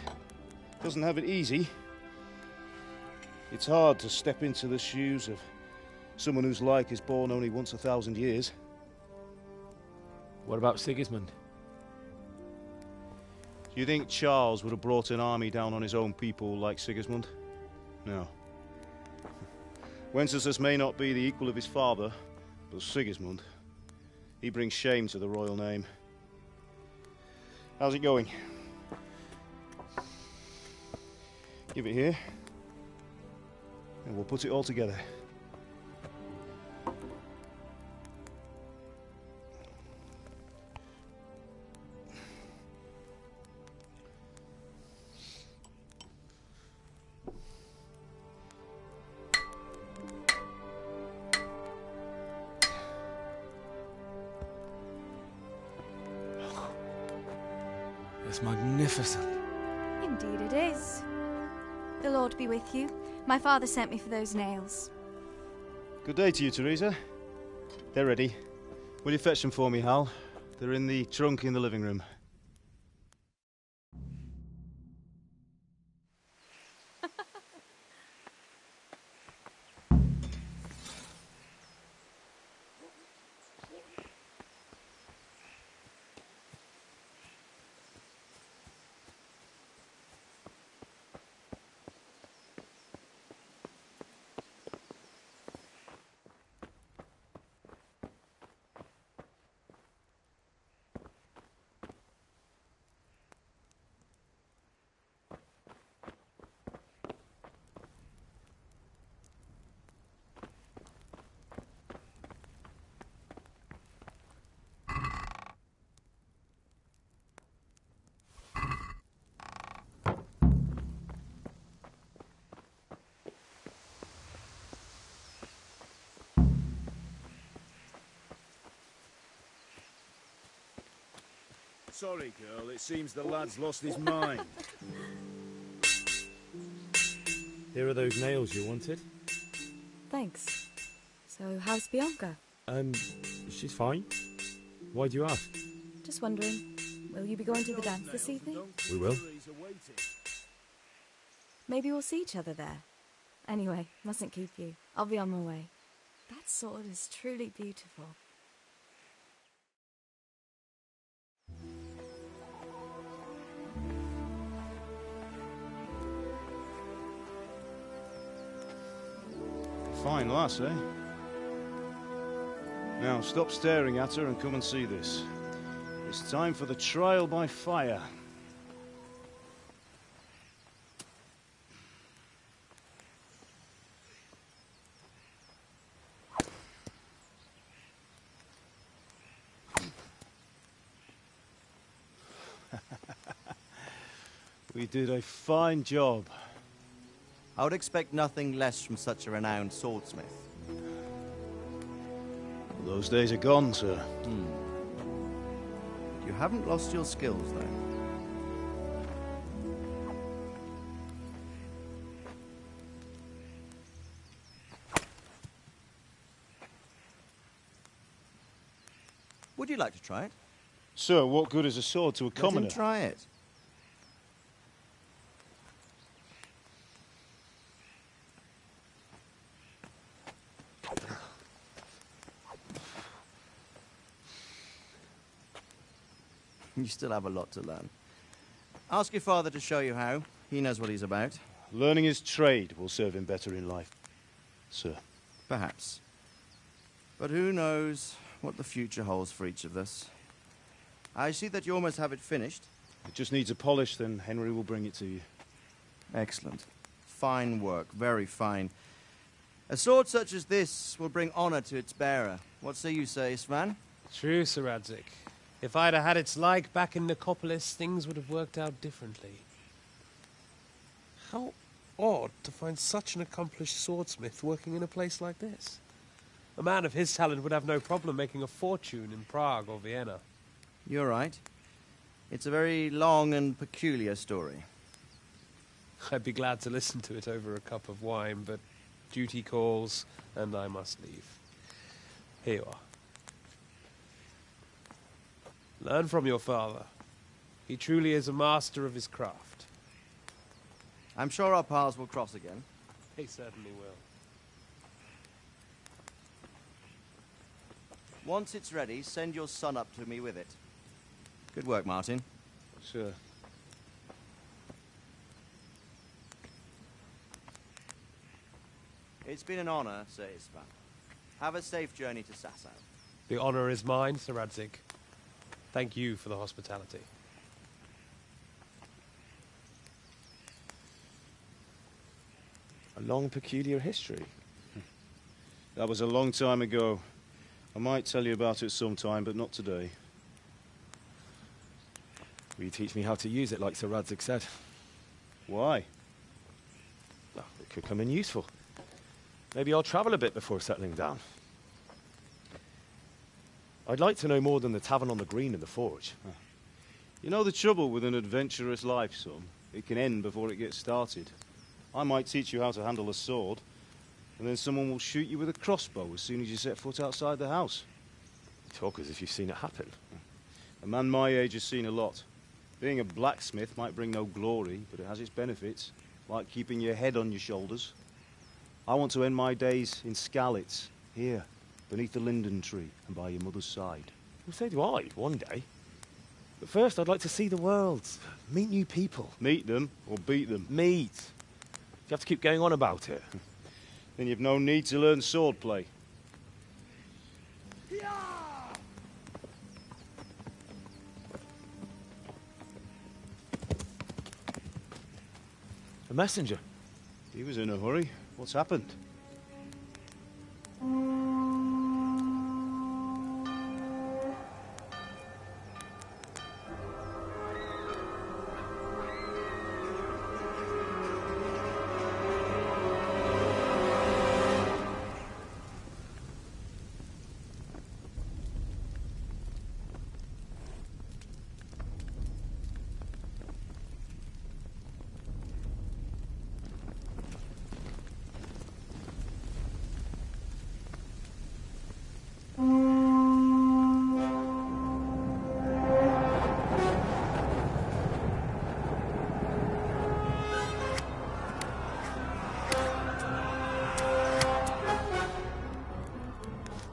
doesn't have it easy. It's hard to step into the shoes of someone whose like is born only once 1,000 years. What about Sigismund? Do you think Charles would have brought an army down on his own people like Sigismund? No. Wenceslas may not be the equal of his father, but Sigismund, he brings shame to the royal name. How's it going? Give it here. And we'll put it all together. It's magnificent. Indeed it is. The Lord be with you. My father sent me for those nails. Good day to you, Teresa. They're ready. Will you fetch them for me, Hal? They're in the trunk in the living room. Sorry, girl. It seems the lad's lost his mind. Here are those nails you wanted. Thanks. So, how's Bianca? She's fine. Why do you ask? Just wondering, will you be going to the dance this evening? We will. Maybe we'll see each other there. Anyway, mustn't keep you. I'll be on my way. That sword is truly beautiful. Fine lass, eh? Now, stop staring at her and come and see this. It's time for the trial by fire. We did a fine job. I would expect nothing less from such a renowned swordsmith. Those days are gone, sir. You haven't lost your skills, though. Would you like to try it? Sir, what good is a sword to a commoner? Let him try it. You still have a lot to learn. Ask your father to show you how. He knows what he's about. Learning his trade will serve him better in life, sir. Perhaps. But who knows what the future holds for each of us. I see that you almost have it finished. It just needs a polish, then Henry will bring it to you. Excellent. Fine work, very fine. A sword such as this will bring honor to its bearer. What say you, Svan? True, Sir Radzik. If I'd had its like back in Nicopolis, things would have worked out differently. How odd to find such an accomplished swordsmith working in a place like this. A man of his talent would have no problem making a fortune in Prague or Vienna. You're right. It's a very long and peculiar story. I'd be glad to listen to it over a cup of wine, but duty calls, and I must leave. Here you are. Learn from your father. He truly is a master of his craft. I'm sure our paths will cross again. They certainly will. Once it's ready, send your son up to me with it. Good work, Martin. Sure. It's been an honor, Sir Isvan. Have a safe journey to Sasau. The honor is mine, Sir Radzik. Thank you for the hospitality. A long, peculiar history. That was a long time ago. I might tell you about it sometime, but not today. Will you teach me how to use it like Sir Radzig said? Why? Well, it could come in useful. Maybe I'll travel a bit before settling down. I'd like to know more than the tavern on the green and the forge. You know the trouble with an adventurous life, son? It can end before it gets started. I might teach you how to handle a sword, and then someone will shoot you with a crossbow as soon as you set foot outside the house. You talk as if you've seen it happen. A man my age has seen a lot. Being a blacksmith might bring no glory, but it has its benefits, like keeping your head on your shoulders. I want to end my days in Skalitz, here, beneath the linden tree and by your mother's side. Well, so do I, one day. But first, I'd like to see the world, meet new people. Meet them or beat them? Meet. You have to keep going on about it. Then you've no need to learn swordplay. A messenger. He was in a hurry. What's happened?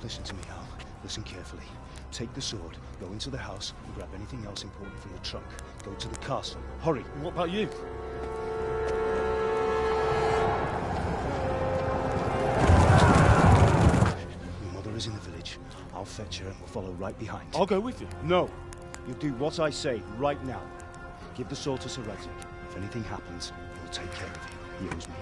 Listen to me, Al. Listen carefully. Take the sword, go into the house, and grab anything else important from the trunk. Go to the castle. Hurry! What about you? Your mother is in the village. I'll fetch her and we'll follow right behind. I'll go with you. No. You'll do what I say right now. Give the sword to Sir Radzig. If anything happens, he'll take care of you. He owes me.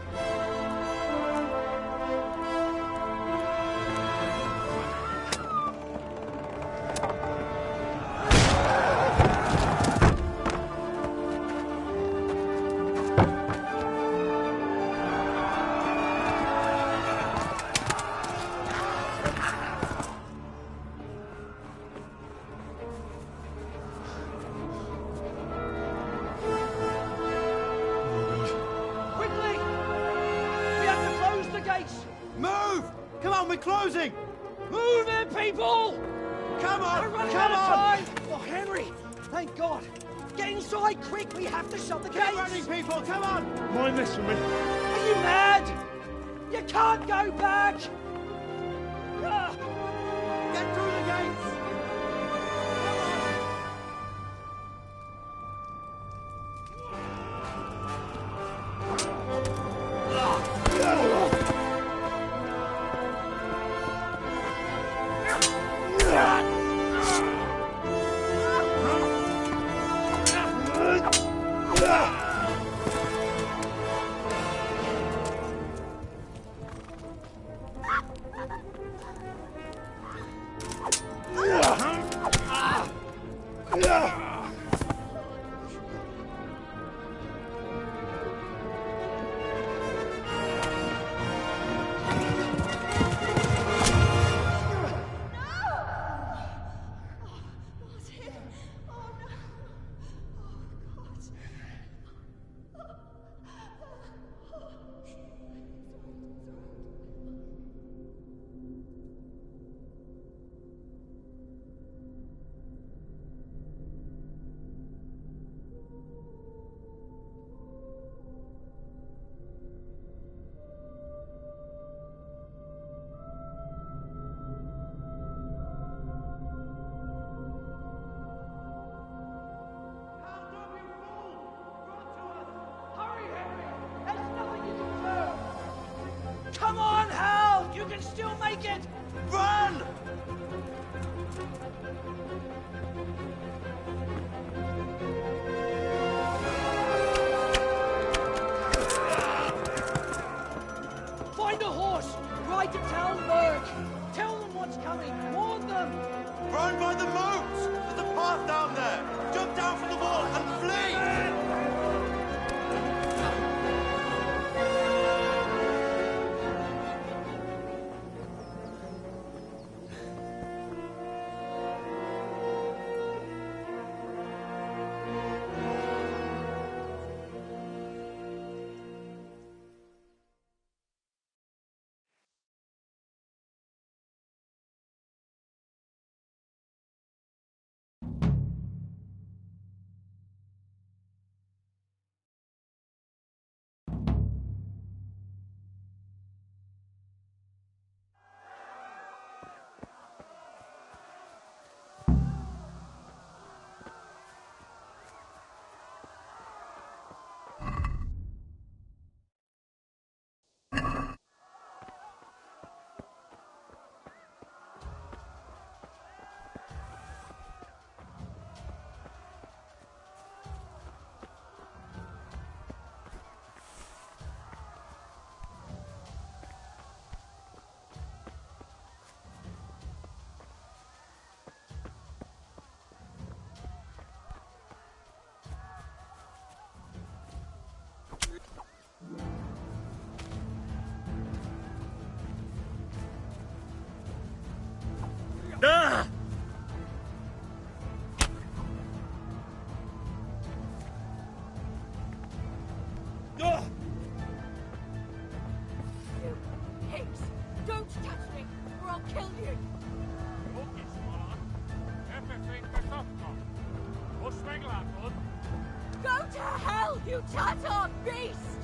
Move! Come on, we're closing! Move it, people! Come on! We're running Come out of on! time! Oh, Henry! Thank God! Get inside, quick! We have to shut the gates! Get running, people! Come on! Mind this for me. Are you mad? You can't go back! Ah. Get through the gates! Come on, Hal! You can still make it! Run! Find a horse! Ride to town, Burke! Tell them what's coming! Warn them! Run by the moat! There's a path down there! Jump down from the wall and flee! Ah! Ah! You pigs! Don't touch me, or I'll kill you! Go to hell, you Tatar beast!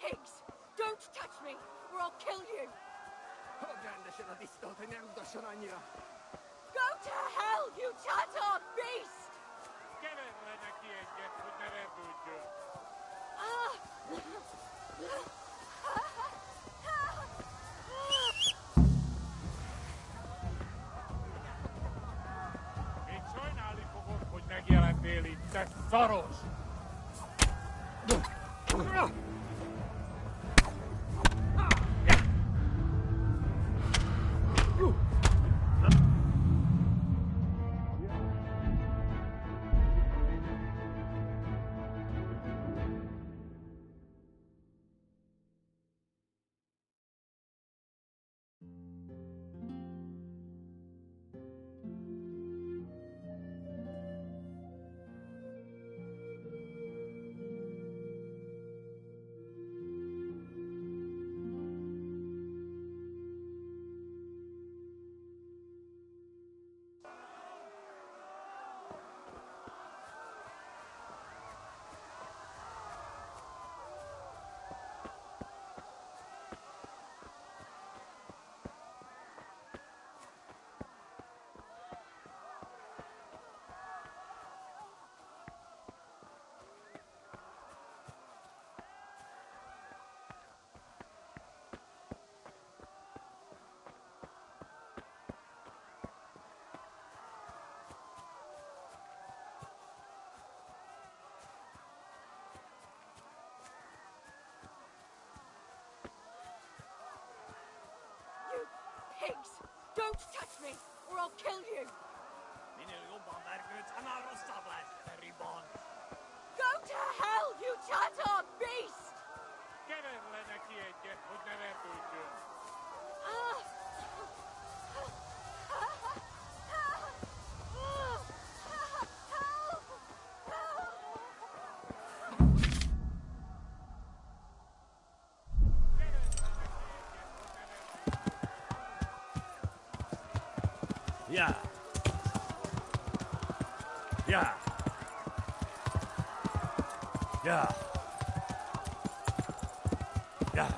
pigs! Don't touch me, or I'll kill you! Go to hell, you Tatar beast! Még sajnálni fogod, hogy megjelentél itt, te szaros! Pigs! Don't touch me, or I'll kill you! Go to hell, you Tatar beast! Gyere neki egyet, hogy ne repüljön! Yeah. Yeah. Yeah. Yeah.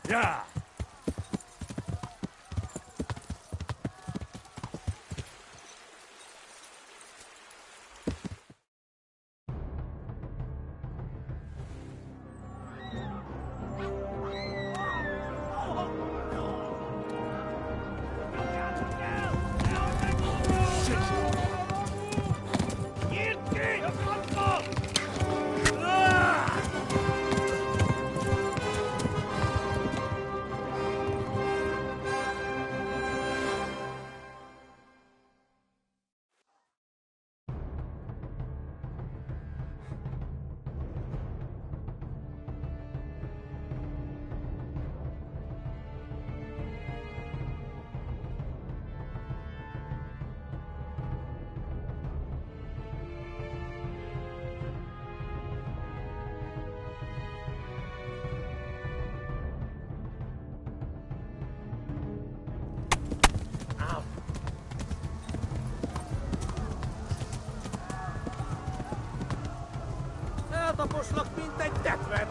Yeah. Eltaposlak, mint egy tetvet!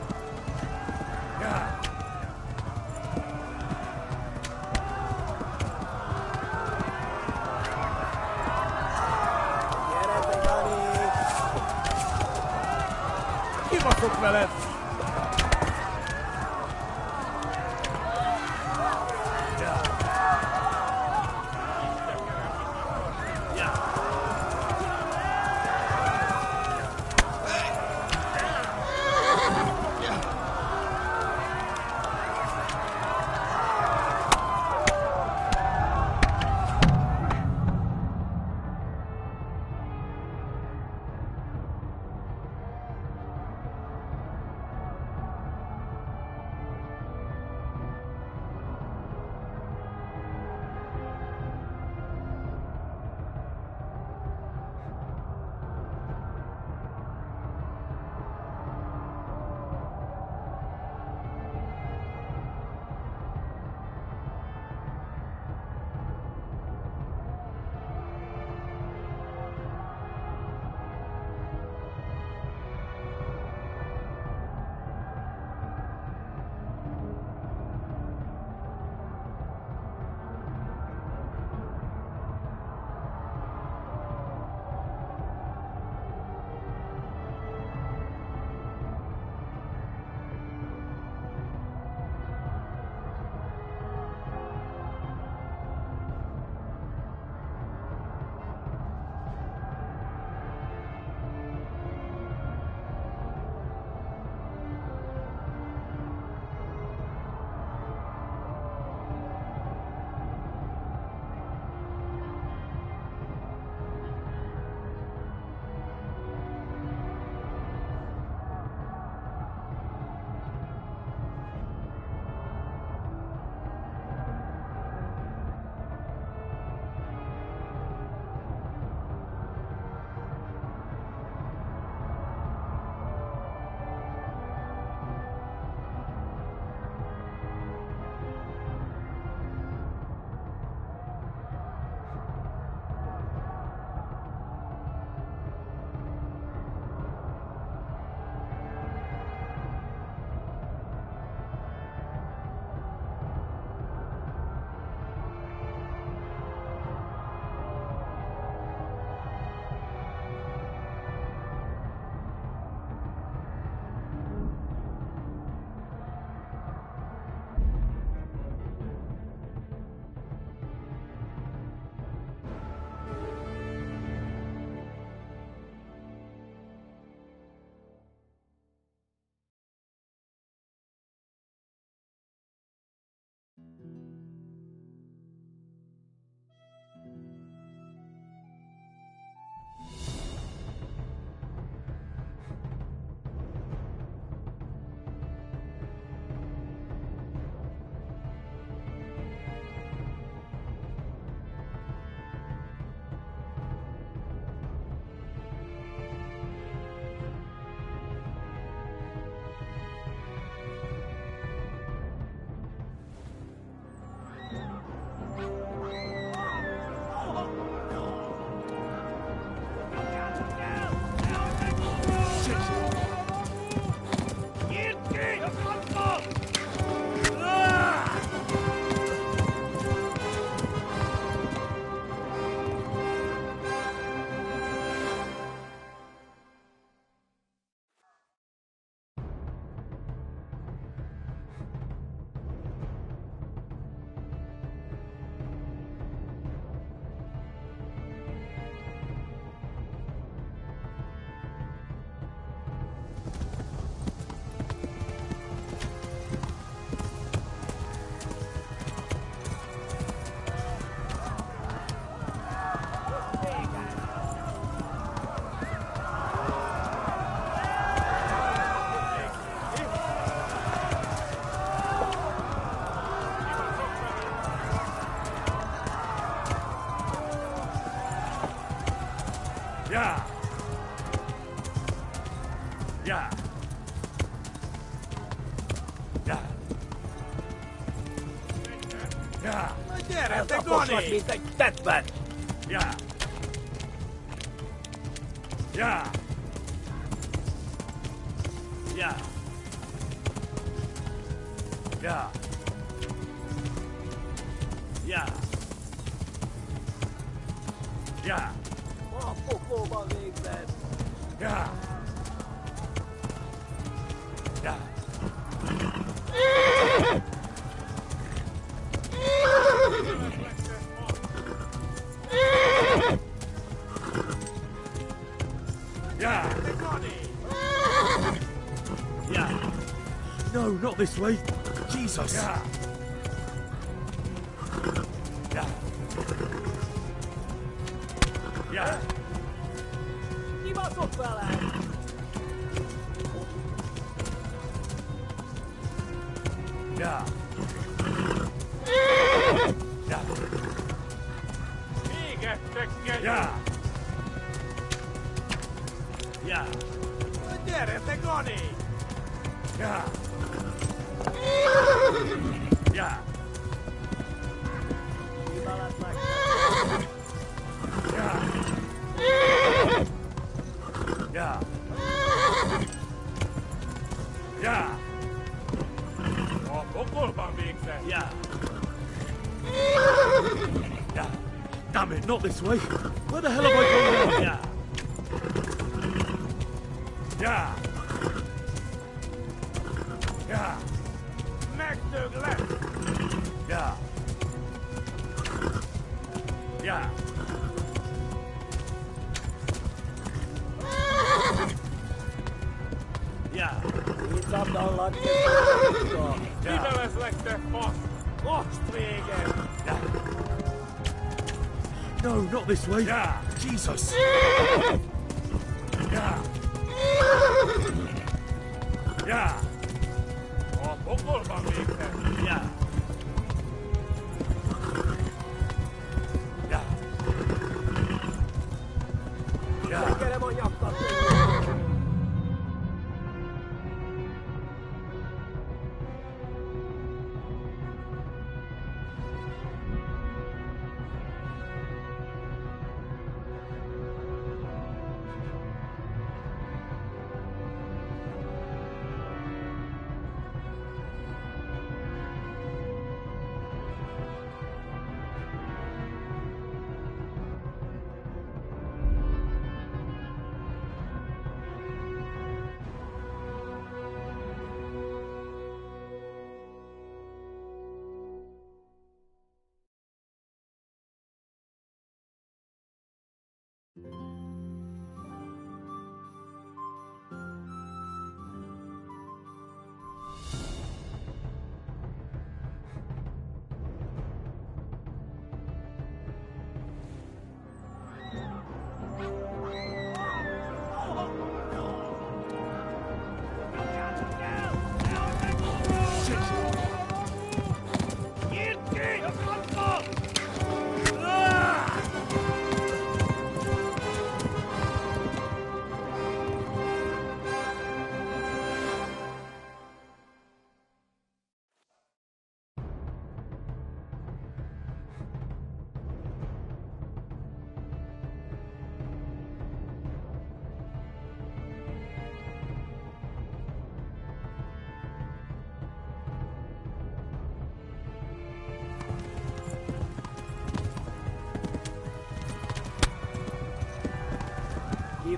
Gyere, Dani! Kibaszok veled! Yeah. There, That's they're a gone. push me, take that back. Yeah. Yeah. Yeah. Yeah. Yeah. Yeah. Oh, football by the exam. Yeah. Yeah. Yeah. Yeah. No, not this way. Jesus. Yeah. Yeah. Yeah. Keep us up, fella. Yeah. Yeah. Yeah. Yeah. There, they're gone. Yeah. Yeah. Yeah. Yeah. Oh, football by the exam. Yeah. Yeah. Damn it, not this way. Where the hell have I gone now? Yeah. Yeah. Yeah. Next to left. Yeah. Yeah. Yeah. It's up down like this. Yeah. It's like the boss. Watch me again. Yeah. No, not this way. Yeah. Jesus. Yeah. Yeah. Oh, football by the exam. Yeah. Yeah. Yeah. Get him on your fucking.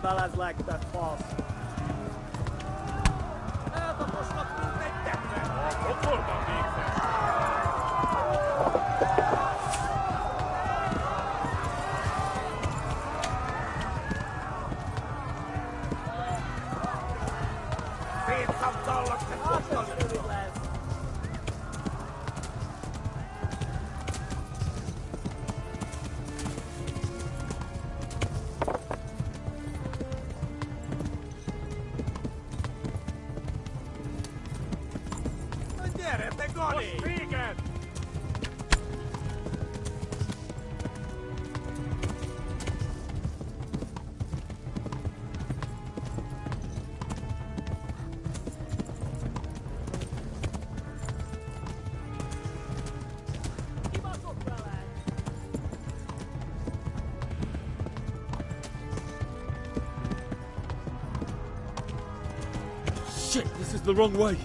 Balas like that false. Shit, this is the wrong way.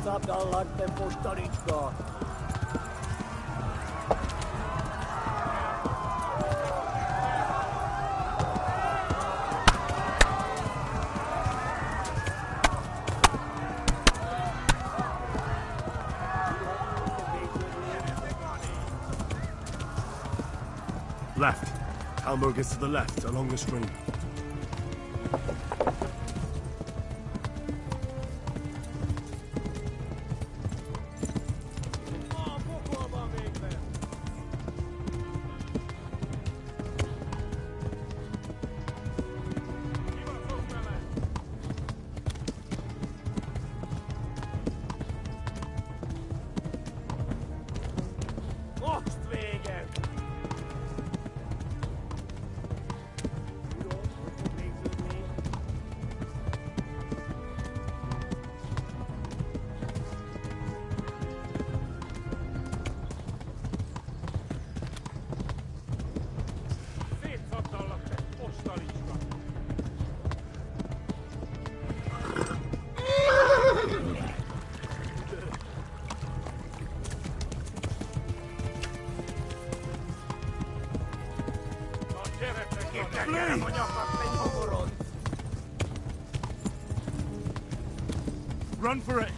Tapdalladten på Stalinska. Left. Hamburg is to the left, along the stream. Run for it!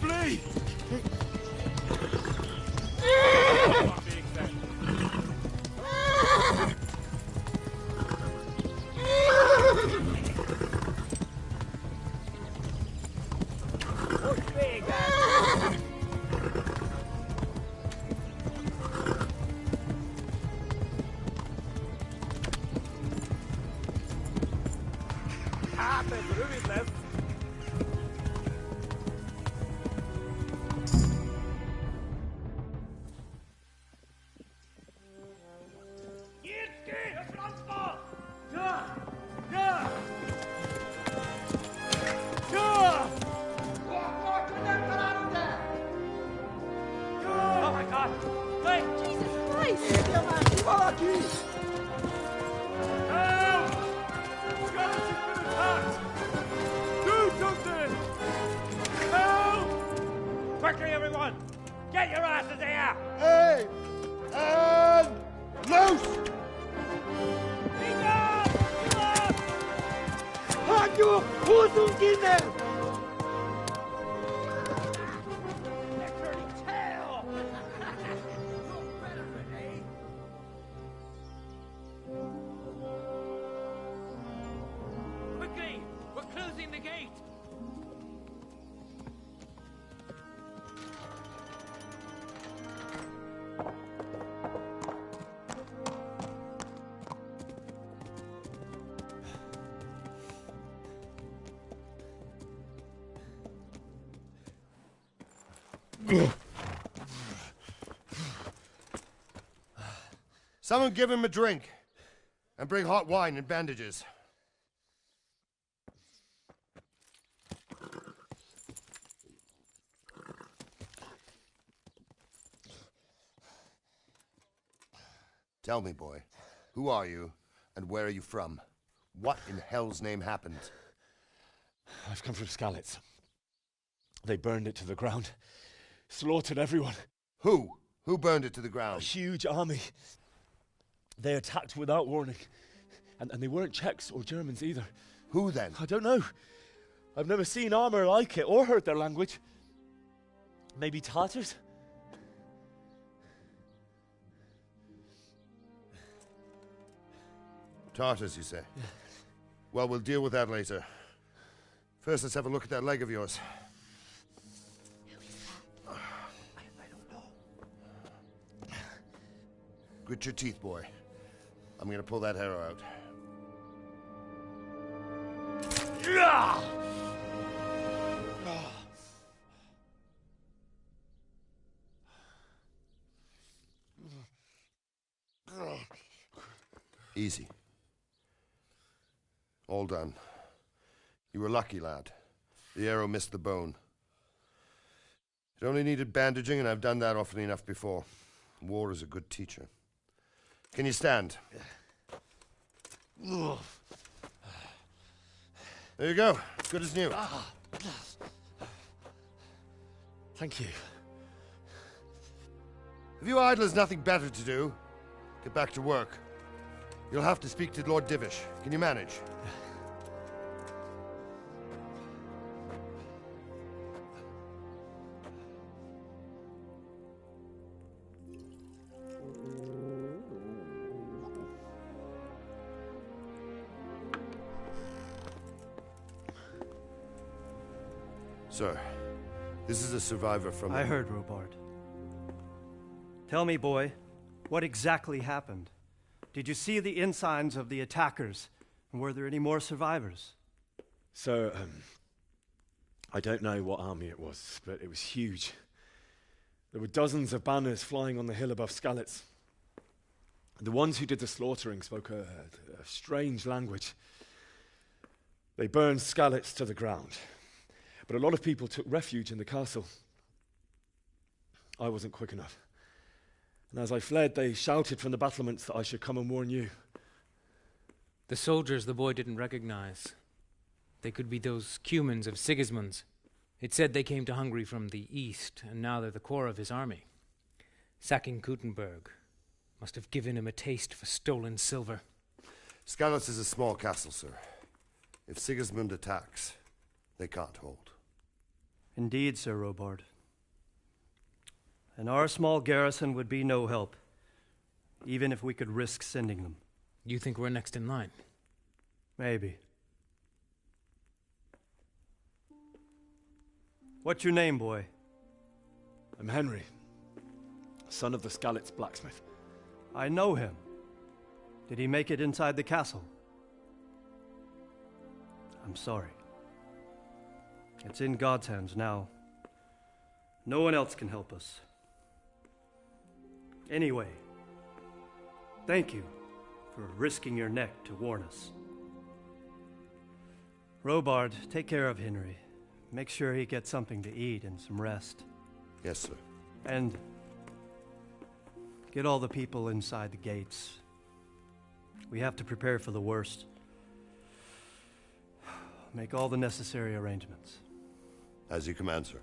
Flee! Someone give him a drink. And bring hot wine and bandages. Tell me, boy, who are you and where are you from? What in hell's name happened? I've come from Skalitz. They burned it to the ground. Slaughtered everyone. Who? Who burned it to the ground? A huge army. They attacked without warning. And they weren't Czechs or Germans either. Who then? I don't know. I've never seen armor like it or heard their language. Maybe Tatars? Tartars, you say? Yeah. Well, we'll deal with that later. First, let's have a look at that leg of yours. I don't know. Grit your teeth, boy. I'm gonna pull that arrow out. Easy. All done. You were lucky, lad. The arrow missed the bone. It only needed bandaging, and I've done that often enough before. War is a good teacher. Can you stand? There you go. Good as new. Thank you. If you idlers nothing better to do, get back to work. You'll have to speak to Lord Divish. Can you manage? Sir, this is a survivor from... I heard, Robard. Tell me, boy, what exactly happened? Did you see the ensigns of the attackers? And were there any more survivors? So, I don't know what army it was, but it was huge. There were dozens of banners flying on the hill above Skalitz. The ones who did the slaughtering spoke a strange language. They burned Skalitz to the ground. But a lot of people took refuge in the castle. I wasn't quick enough. And as I fled, they shouted from the battlements that I should come and warn you. The soldiers the boy didn't recognize. They could be those Cumans of Sigismund's. It said they came to Hungary from the east, and now they're the core of his army. Sacking Gutenberg must have given him a taste for stolen silver. Skalitz is a small castle, sir. If Sigismund attacks, they can't hold. Indeed, Sir Robard. And our small garrison would be no help, even if we could risk sending them. You think we're next in line? Maybe. What's your name, boy? I'm Henry, son of the Skalitz blacksmith. I know him. Did he make it inside the castle? I'm sorry. It's in God's hands now. No one else can help us. Anyway, thank you for risking your neck to warn us. Robard, take care of Henry. Make sure he gets something to eat and some rest. Yes, sir. And get all the people inside the gates. We have to prepare for the worst. Make all the necessary arrangements. As you command, sir.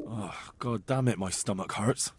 Oh, God damn it, my stomach hurts.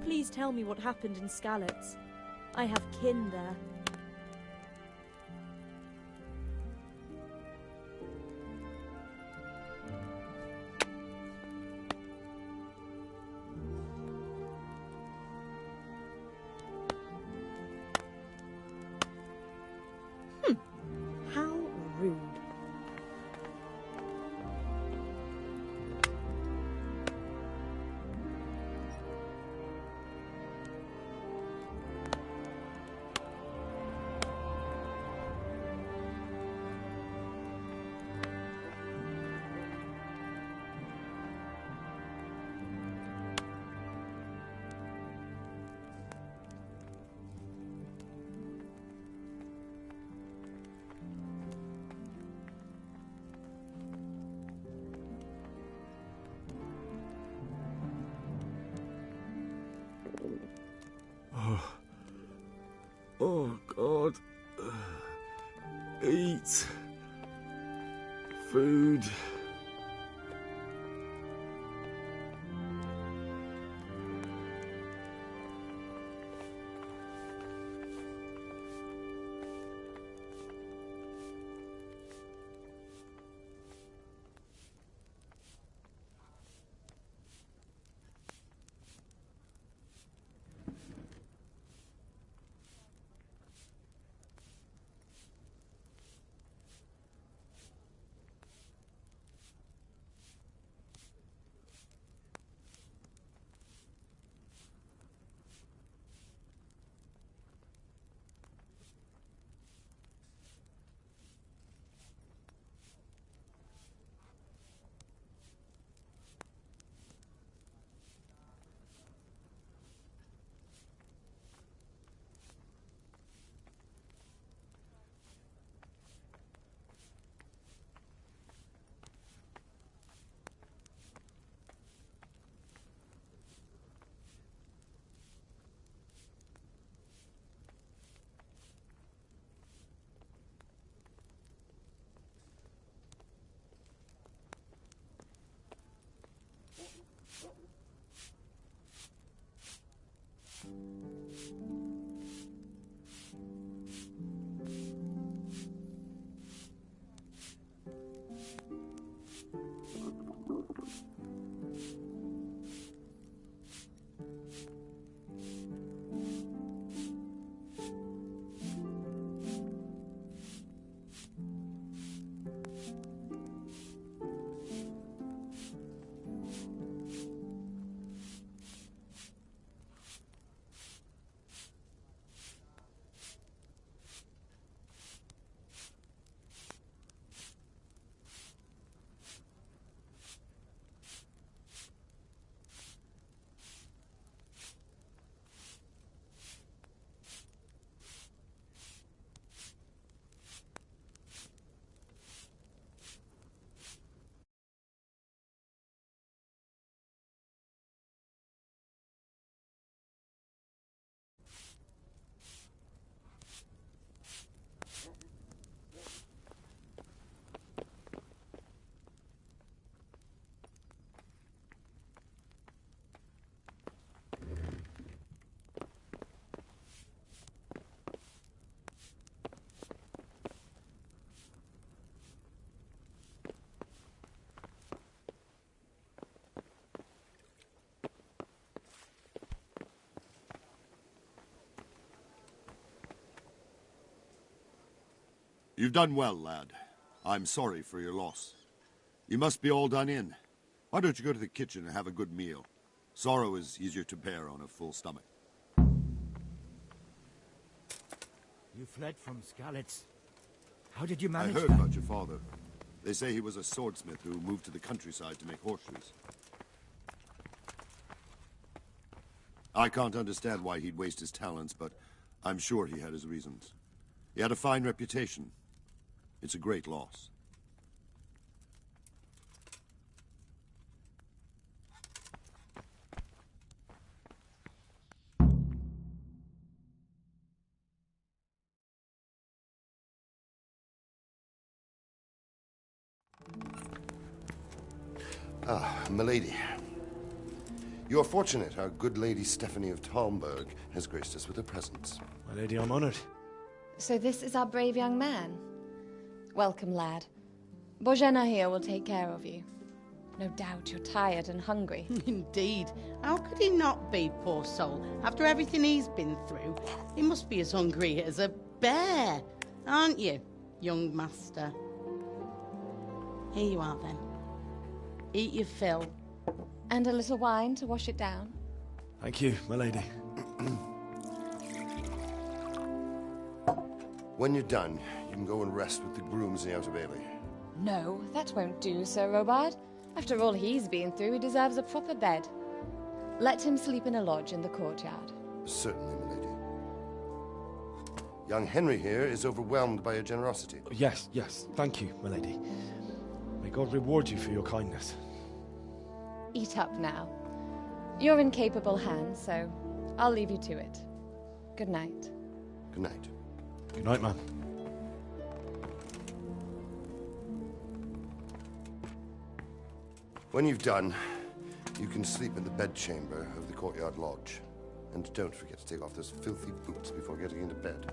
Please tell me what happened in Skalitz. I have kin there. How rude. Oh, God. Eat. Food. You've done well, lad. I'm sorry for your loss. You must be all done in. Why don't you go to the kitchen and have a good meal? Sorrow is easier to bear on a full stomach. You fled from Skalitz. How did you I manage heard that? about your father. They say he was a swordsmith who moved to the countryside to make horseshoes. I can't understand why he'd waste his talents, but I'm sure he had his reasons. He had a fine reputation. It's a great loss. Ah, milady. You're fortunate our good lady Stephanie of Talmberg has graced us with her presence. My lady, I'm honored. So this is our brave young man. Welcome, lad. Bozhena here will take care of you. No doubt you're tired and hungry. Indeed. How could he not be, poor soul? After everything he's been through, he must be as hungry as a bear, aren't you, young master? Here you are, then. Eat your fill. And a little wine to wash it down. Thank you, my lady. When you're done, you can go and rest with the grooms in the Outer Bailey. No, that won't do, Sir Robard. After all he's been through, he deserves a proper bed. Let him sleep in a lodge in the courtyard. Certainly, milady. Young Henry here is overwhelmed by your generosity. Yes, yes. Thank you, my lady. May God reward you for your kindness. Eat up now. You're in capable hands, so I'll leave you to it. Good night. Good night. Good night, ma'am. When you've done, you can sleep in the bedchamber of the courtyard lodge. And don't forget to take off those filthy boots before getting into bed.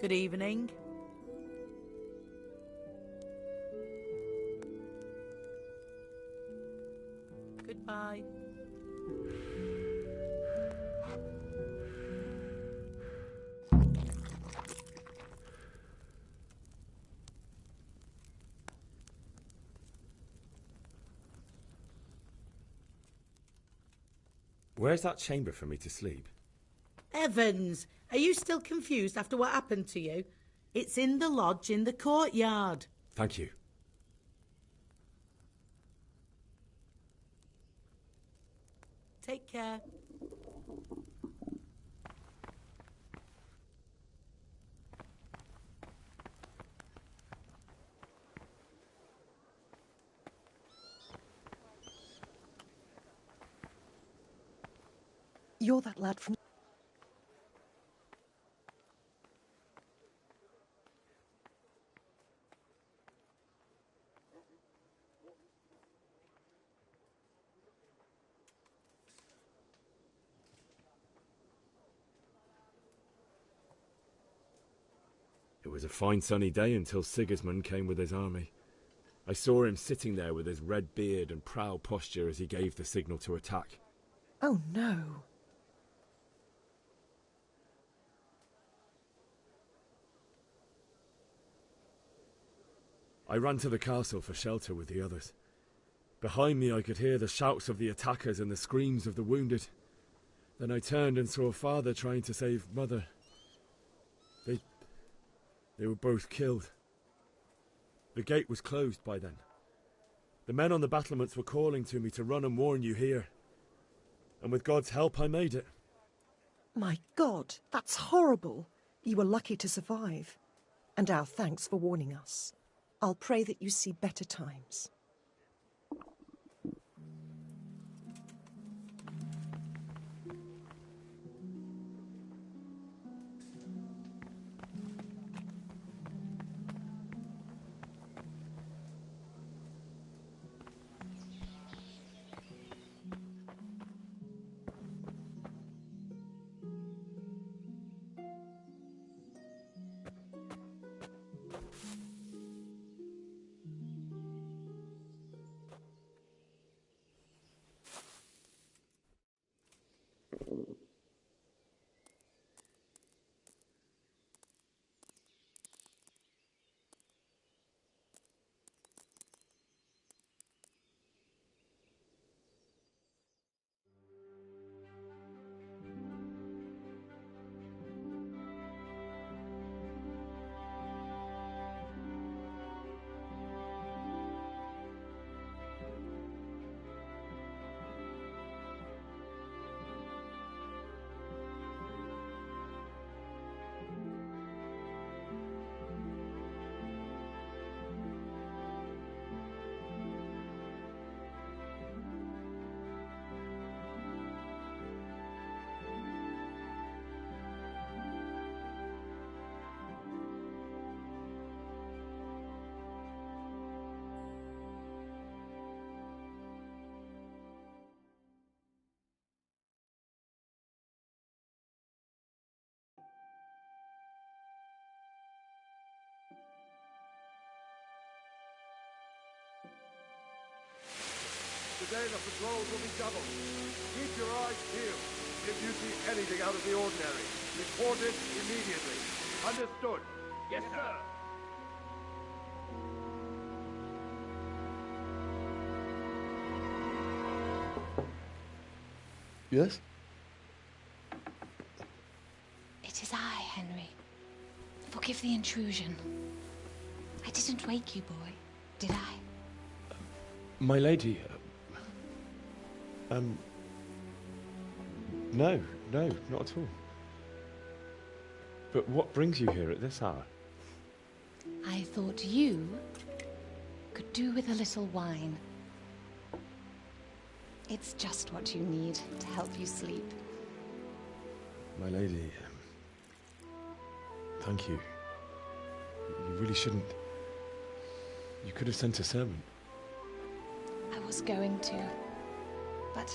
Good evening. Goodbye. Where's that chamber for me to sleep? Evans, are you still confused after what happened to you? It's in the lodge in the courtyard. Thank you. Take care. You're that lad from... It was a fine sunny day until Sigismund came with his army. I saw him sitting there with his red beard and proud posture as he gave the signal to attack. Oh no. I ran to the castle for shelter with the others. Behind me I could hear the shouts of the attackers and the screams of the wounded. Then I turned and saw Father trying to save Mother. They were both killed. The gate was closed by then. The men on the battlements were calling to me to run and warn you here. And with God's help I made it. My God, that's horrible. You were lucky to survive. And our thanks for warning us. I'll pray that you see better times. Today the patrols will be doubled. Keep your eyes peeled. If you see anything out of the ordinary, report it immediately. Understood? Yes, sir. Yes? It is I, Henry. Forgive the intrusion. I didn't wake you, boy, did I? My lady... No, not at all. But what brings you here at this hour? I thought you could do with a little wine. It's just what you need to help you sleep. My lady, thank you. You really shouldn't. You could have sent a servant. I was going to. But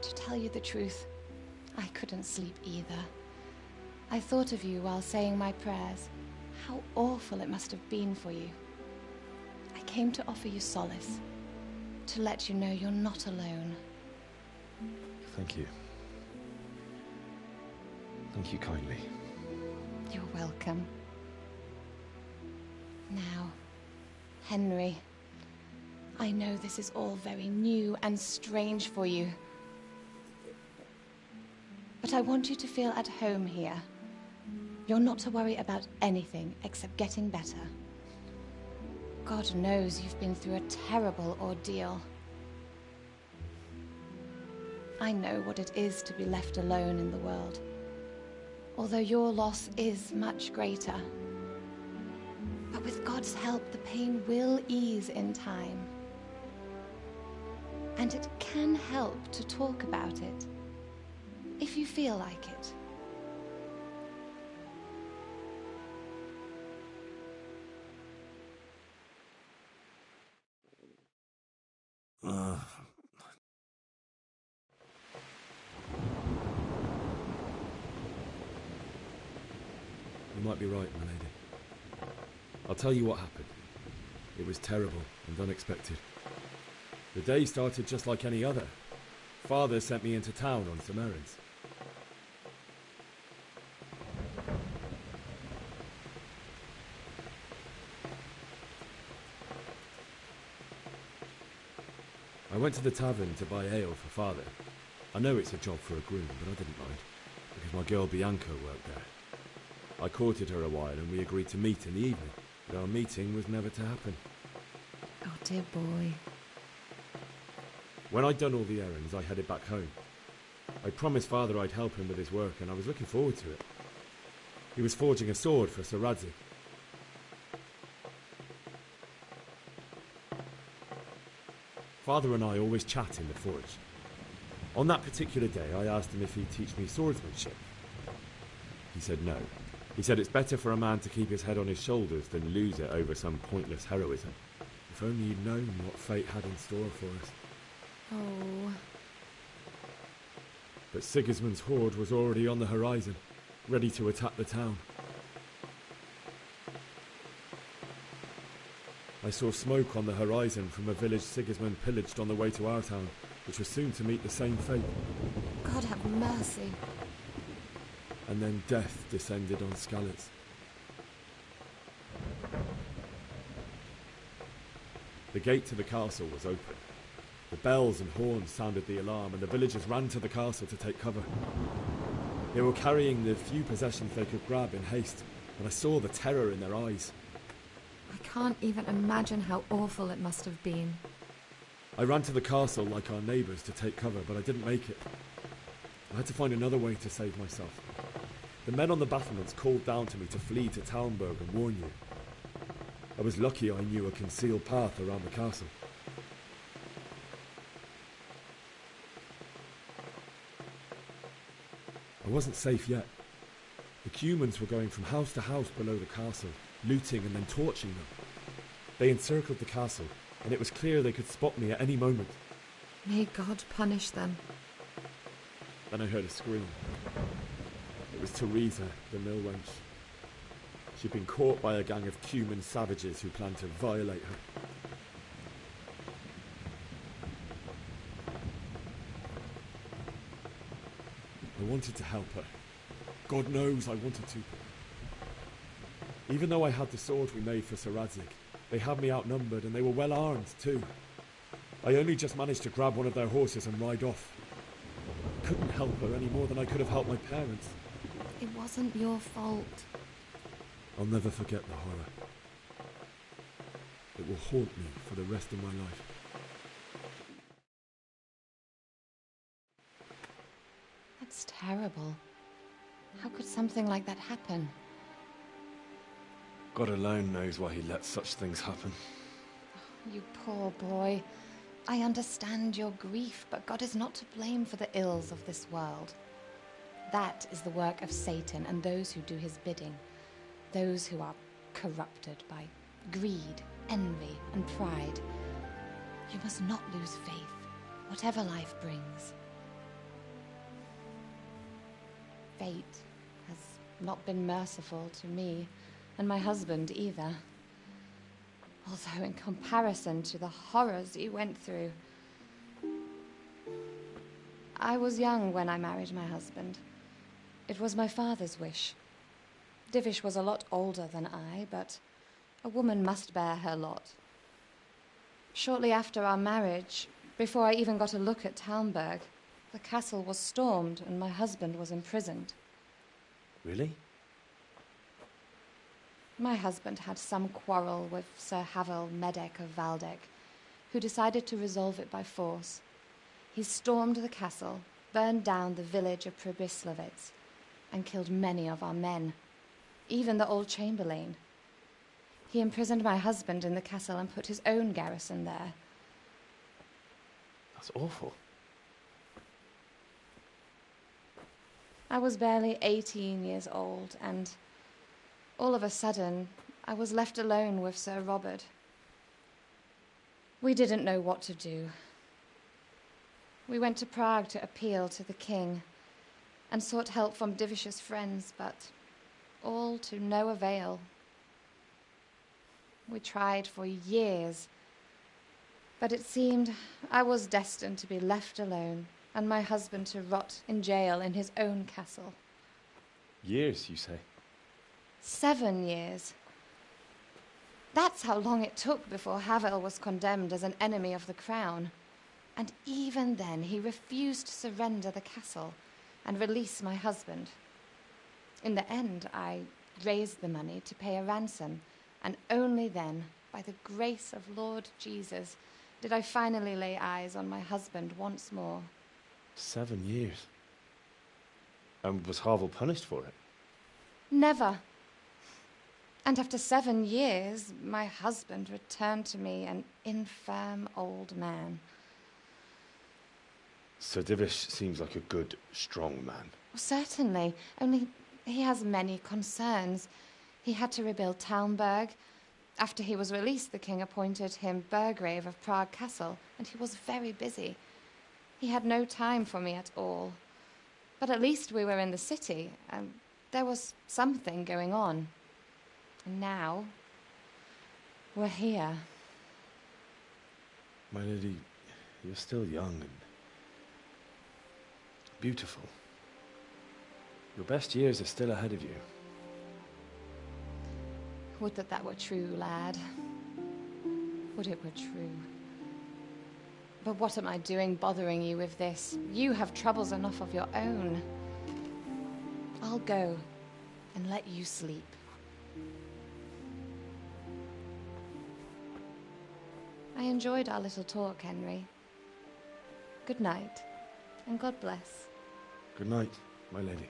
to tell you the truth, I couldn't sleep either. I thought of you while saying my prayers. How awful it must have been for you. I came to offer you solace, to let you know you're not alone. Thank you. Thank you kindly. You're welcome. Now, Henry, I know this is all very new and strange for you. But I want you to feel at home here. You're not to worry about anything except getting better. God knows you've been through a terrible ordeal. I know what it is to be left alone in the world, although your loss is much greater. But with God's help, the pain will ease in time. And it can help to talk about it, if you feel like it. You might be right, my lady. I'll tell you what happened. It was terrible and unexpected. The day started just like any other. Father sent me into town on some errands. I went to the tavern to buy ale for Father. I know it's a job for a groom, but I didn't mind, because my girl Bianca worked there. I courted her a while and we agreed to meet in the evening, but our meeting was never to happen. Oh, dear boy. When I'd done all the errands, I headed back home. I promised Father I'd help him with his work, and I was looking forward to it. He was forging a sword for Sir Radzig. Father and I always chat in the forge. On that particular day, I asked him if he'd teach me swordsmanship. He said no. He said it's better for a man to keep his head on his shoulders than lose it over some pointless heroism. If only he'd known what fate had in store for us. Oh. But Sigismund's horde was already on the horizon, ready to attack the town. I saw smoke on the horizon from a village Sigismund pillaged on the way to our town, which was soon to meet the same fate. God have mercy. And then death descended on Skalitz. The gate to the castle was open. The bells and horns sounded the alarm, and the villagers ran to the castle to take cover. They were carrying the few possessions they could grab in haste, and I saw the terror in their eyes. I can't even imagine how awful it must have been. I ran to the castle like our neighbours to take cover, but I didn't make it. I had to find another way to save myself. The men on the battlements called down to me to flee to Talmberg and warn you. I was lucky I knew a concealed path around the castle. I wasn't safe yet. The Cumans were going from house to house below the castle, looting and then torching them. They encircled the castle, and it was clear they could spot me at any moment. May God punish them. Then I heard a scream. It was Teresa, the mill wench. She'd been caught by a gang of Cuman savages who planned to violate her. I wanted to help her. God knows I wanted to. Even though I had the sword we made for Sir Radzig, they had me outnumbered and they were well armed too. I only just managed to grab one of their horses and ride off. I couldn't help her any more than I could have helped my parents. It wasn't your fault. I'll never forget the horror. It will haunt me for the rest of my life. That's terrible. How could something like that happen? God alone knows why he lets such things happen. You poor boy. I understand your grief, but God is not to blame for the ills of this world. That is the work of Satan and those who do his bidding. Those who are corrupted by greed, envy, and pride. You must not lose faith, whatever life brings. Fate has not been merciful to me, and my husband either. Although in comparison to the horrors he went through. I was young when I married my husband. It was my father's wish. Divish was a lot older than I, but a woman must bear her lot. Shortly after our marriage, before I even got a look at Talmberg, the castle was stormed and my husband was imprisoned. Really? My husband had some quarrel with Sir Havel Medek of Valdek, who decided to resolve it by force. He stormed the castle, burned down the village of Pribyslavitz, and killed many of our men, even the old chamberlain. He imprisoned my husband in the castle and put his own garrison there. That's awful. I was barely 18 years old, and all of a sudden, I was left alone with Sir Robert. We didn't know what to do. We went to Prague to appeal to the king and sought help from Divish's friends, but all to no avail. We tried for years. But it seemed I was destined to be left alone, and my husband to rot in jail in his own castle. Years, you say? 7 years. That's how long it took before Havel was condemned as an enemy of the crown. And even then, he refused to surrender the castle and release my husband. In the end, I raised the money to pay a ransom, and only then, by the grace of Lord Jesus, did I finally lay eyes on my husband once more. 7 years? And was Havel punished for it? Never. And after 7 years, my husband returned to me an infirm old man. Sir Divish seems like a good, strong man. Certainly, only he has many concerns. He had to rebuild Talmberg. After he was released, the king appointed him Burgrave of Prague Castle, and he was very busy. He had no time for me at all. But at least we were in the city, and there was something going on. And now, we're here. My lady, you're still young and beautiful. Your best years are still ahead of you. Would that that were true, lad. Would it were true. But what am I doing bothering you with this? You have troubles enough of your own. I'll go and let you sleep. I enjoyed our little talk, Henry. Good night, and God bless. Good night, my lady.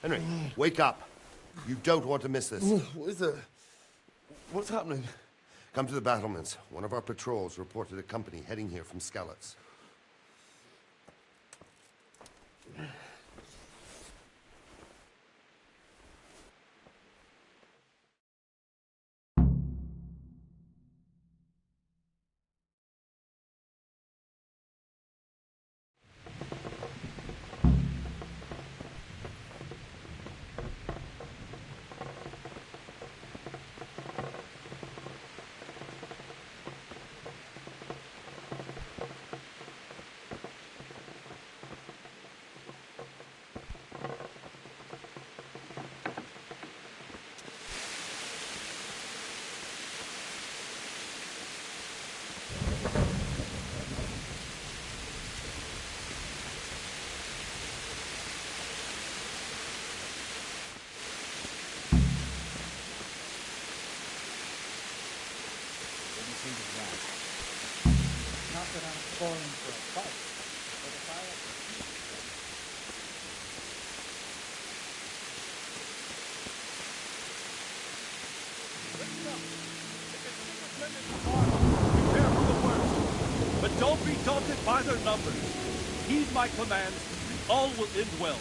Henry, wake up. You don't want to miss this. What is it? What's happening? Come to the battlements. One of our patrols reported a company heading here from Skalitz. Not that I'm spoiling for a fight, but if I... Prepare for the worst, but don't be daunted by their numbers. Heed my commands, all will end well.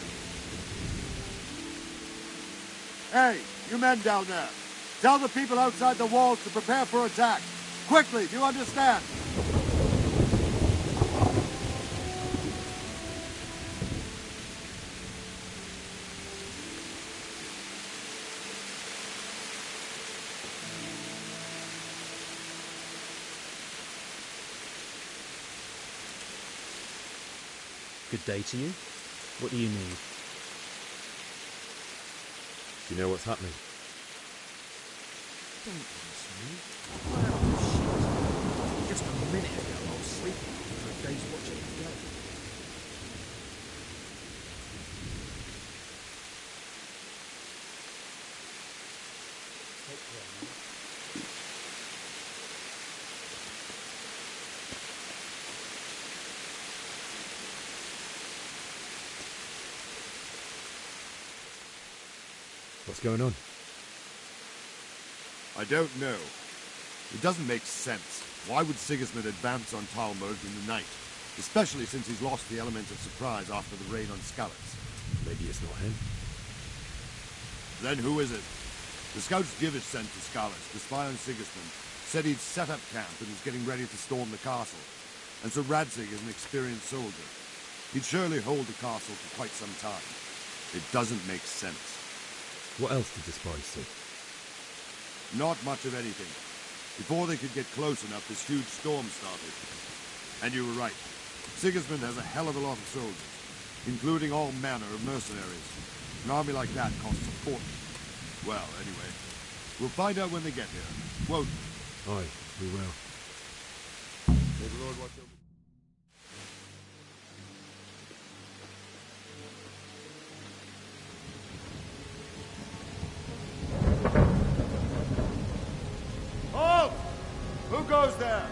Hey, you men down there. Tell the people outside the walls to prepare for attack. Quickly, do you understand? Good day to you. What do you need? Do you know what's happening? Don't ask me. I don't know shit. Just a minute ago, I was sleeping after a day's watching the game. Take care, man. What's going on? I don't know. It doesn't make sense. Why would Sigismund advance on Talmberg in the night? Especially since he's lost the element of surprise after the raid on Skalitz. Maybe it's not him. Then who is it? The scouts Divish sent to Skalitz to spy on Sigismund said he'd set up camp and was getting ready to storm the castle. And so Radzig is an experienced soldier. He'd surely hold the castle for quite some time. It doesn't make sense. What else did the spies see? Not much of anything. Before they could get close enough, this huge storm started. And you were right. Sigismund has a hell of a lot of soldiers, including all manner of mercenaries. An army like that costs a fortune. Well, anyway, we'll find out when they get here, won't we? Aye, we will. May the Lord watch over. Halt! Who goes there?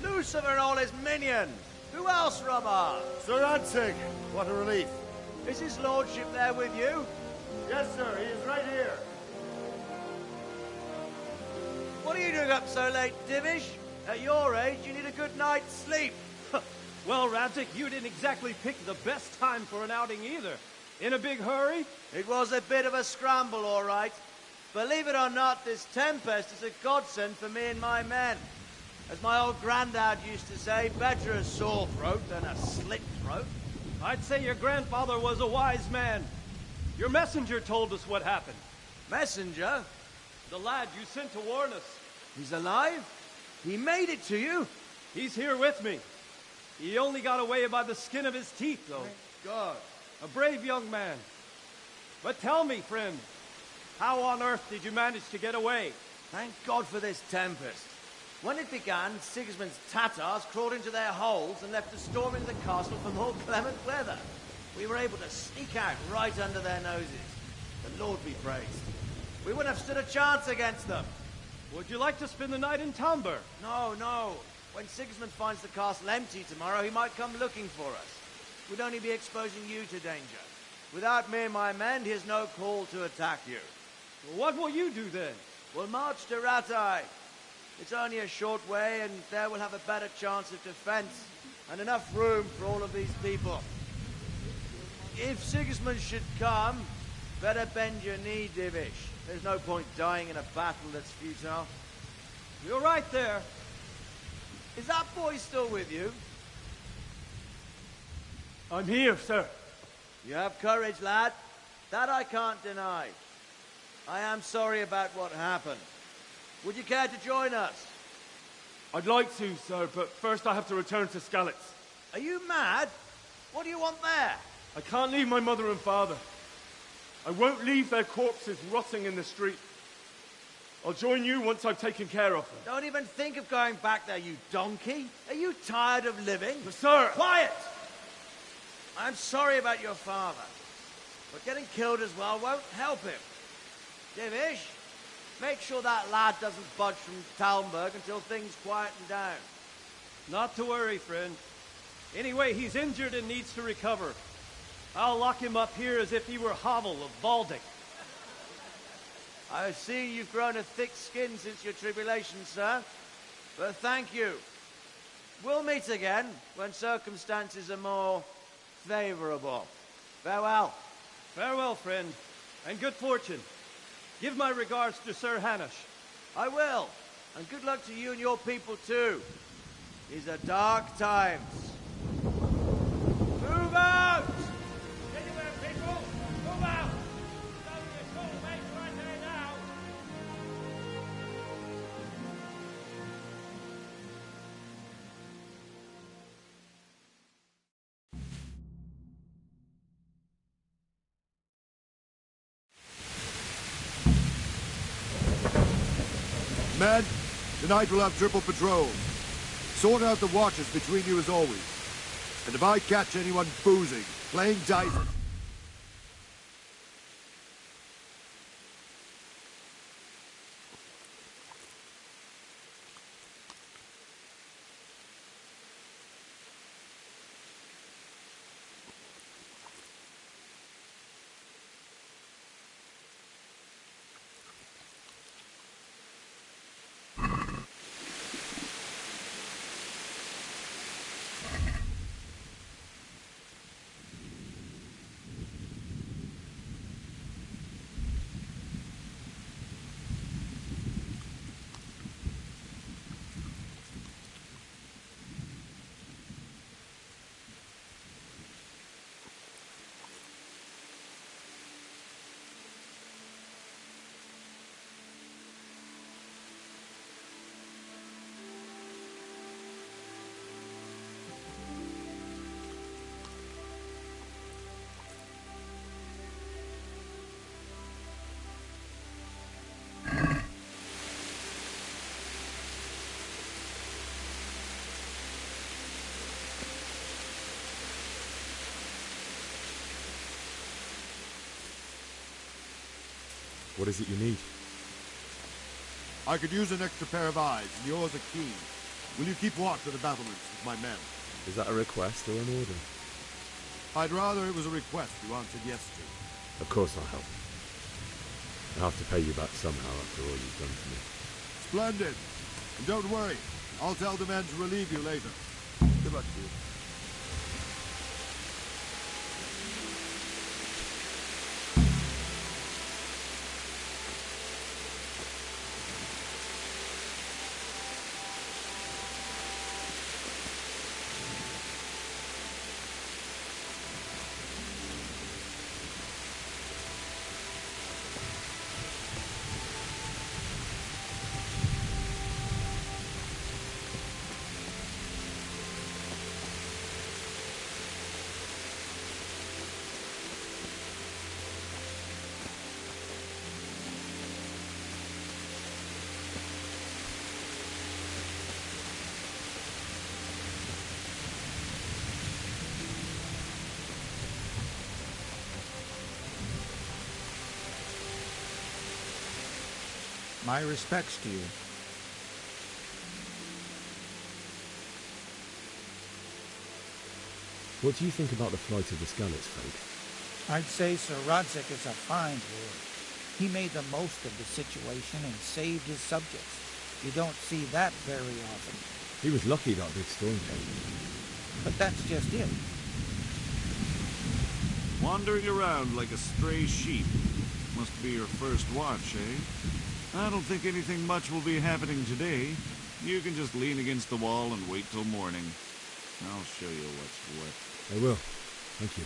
Lucifer and all his minions. Who else, Robert? Sir Radzig, what a relief. Is his lordship there with you? Yes, sir, he is right here. What are you doing up so late, Divish? At your age, you need a good night's sleep. Well, Radzig, you didn't exactly pick the best time for an outing either. In a big hurry? It was a bit of a scramble, all right. Believe it or not, this tempest is a godsend for me and my men. As my old granddad used to say, better a sore throat than a slit throat. I'd say your grandfather was a wise man. Your messenger told us what happened. Messenger? The lad you sent to warn us. He's alive? He made it to you? He's here with me. He only got away by the skin of his teeth, though. Thank God. A brave young man. But tell me, friend, how on earth did you manage to get away? Thank God for this tempest. When it began, Sigismund's Tatars crawled into their holes and left us storming the castle for more clement weather. We were able to sneak out right under their noses. The Lord be praised. We wouldn't have stood a chance against them. Would you like to spend the night in Talmberg? No, no. When Sigismund finds the castle empty tomorrow, he might come looking for us. We'd only be exposing you to danger. Without me and my men, he has no call to attack you. Well, what will you do then? We'll march to Ratai. It's only a short way, and there we'll have a better chance of defense, and enough room for all of these people. If Sigismund should come, better bend your knee, Divish. There's no point dying in a battle that's futile. You're right there. Is that boy still with you? I'm here, sir. You have courage, lad. That I can't deny. I am sorry about what happened. Would you care to join us? I'd like to, sir, but first I have to return to Skalitz. Are you mad? What do you want there? I can't leave my mother and father. I won't leave their corpses rotting in the street. I'll join you once I've taken care of them. Don't even think of going back there, you donkey. Are you tired of living? But sir! Quiet! I'm sorry about your father, but getting killed as well won't help him. Divish, make sure that lad doesn't budge from Talmberg until things quieten down. Not to worry, friend. Anyway, he's injured and needs to recover. I'll lock him up here as if he were Havel of Baldic. I see you've grown a thick skin since your tribulation, sir. But thank you. We'll meet again when circumstances are more favorable. Farewell. Farewell, friend, and good fortune. Give my regards to Sir Hanush. I will. And good luck to you and your people, too. These are dark times. Move out! Anywhere, people! Move out! Don't be a soulmate right there now! Men, tonight we'll have triple patrols. Sort out the watches between you as always. And if I catch anyone boozing, playing dice... What is it you need? I could use an extra pair of eyes, and yours are keen. Will you keep watch of the battlements with my men? Is that a request or an order? I'd rather it was a request you answered yes to. Of course I'll help. I'll have to pay you back somehow after all you've done for me. Splendid. And don't worry, I'll tell the men to relieve you later. Good luck to you. My respects to you. What do you think about the flight of the Skalitz folk? I'd say Sir Rodzik is a fine lord. He made the most of the situation and saved his subjects. You don't see that very often. He was lucky that big storm came. But that's just it. Wandering around like a stray sheep. Must be your first watch, eh? I don't think anything much will be happening today. You can just lean against the wall and wait till morning. I'll show you what's what. I will. Thank you.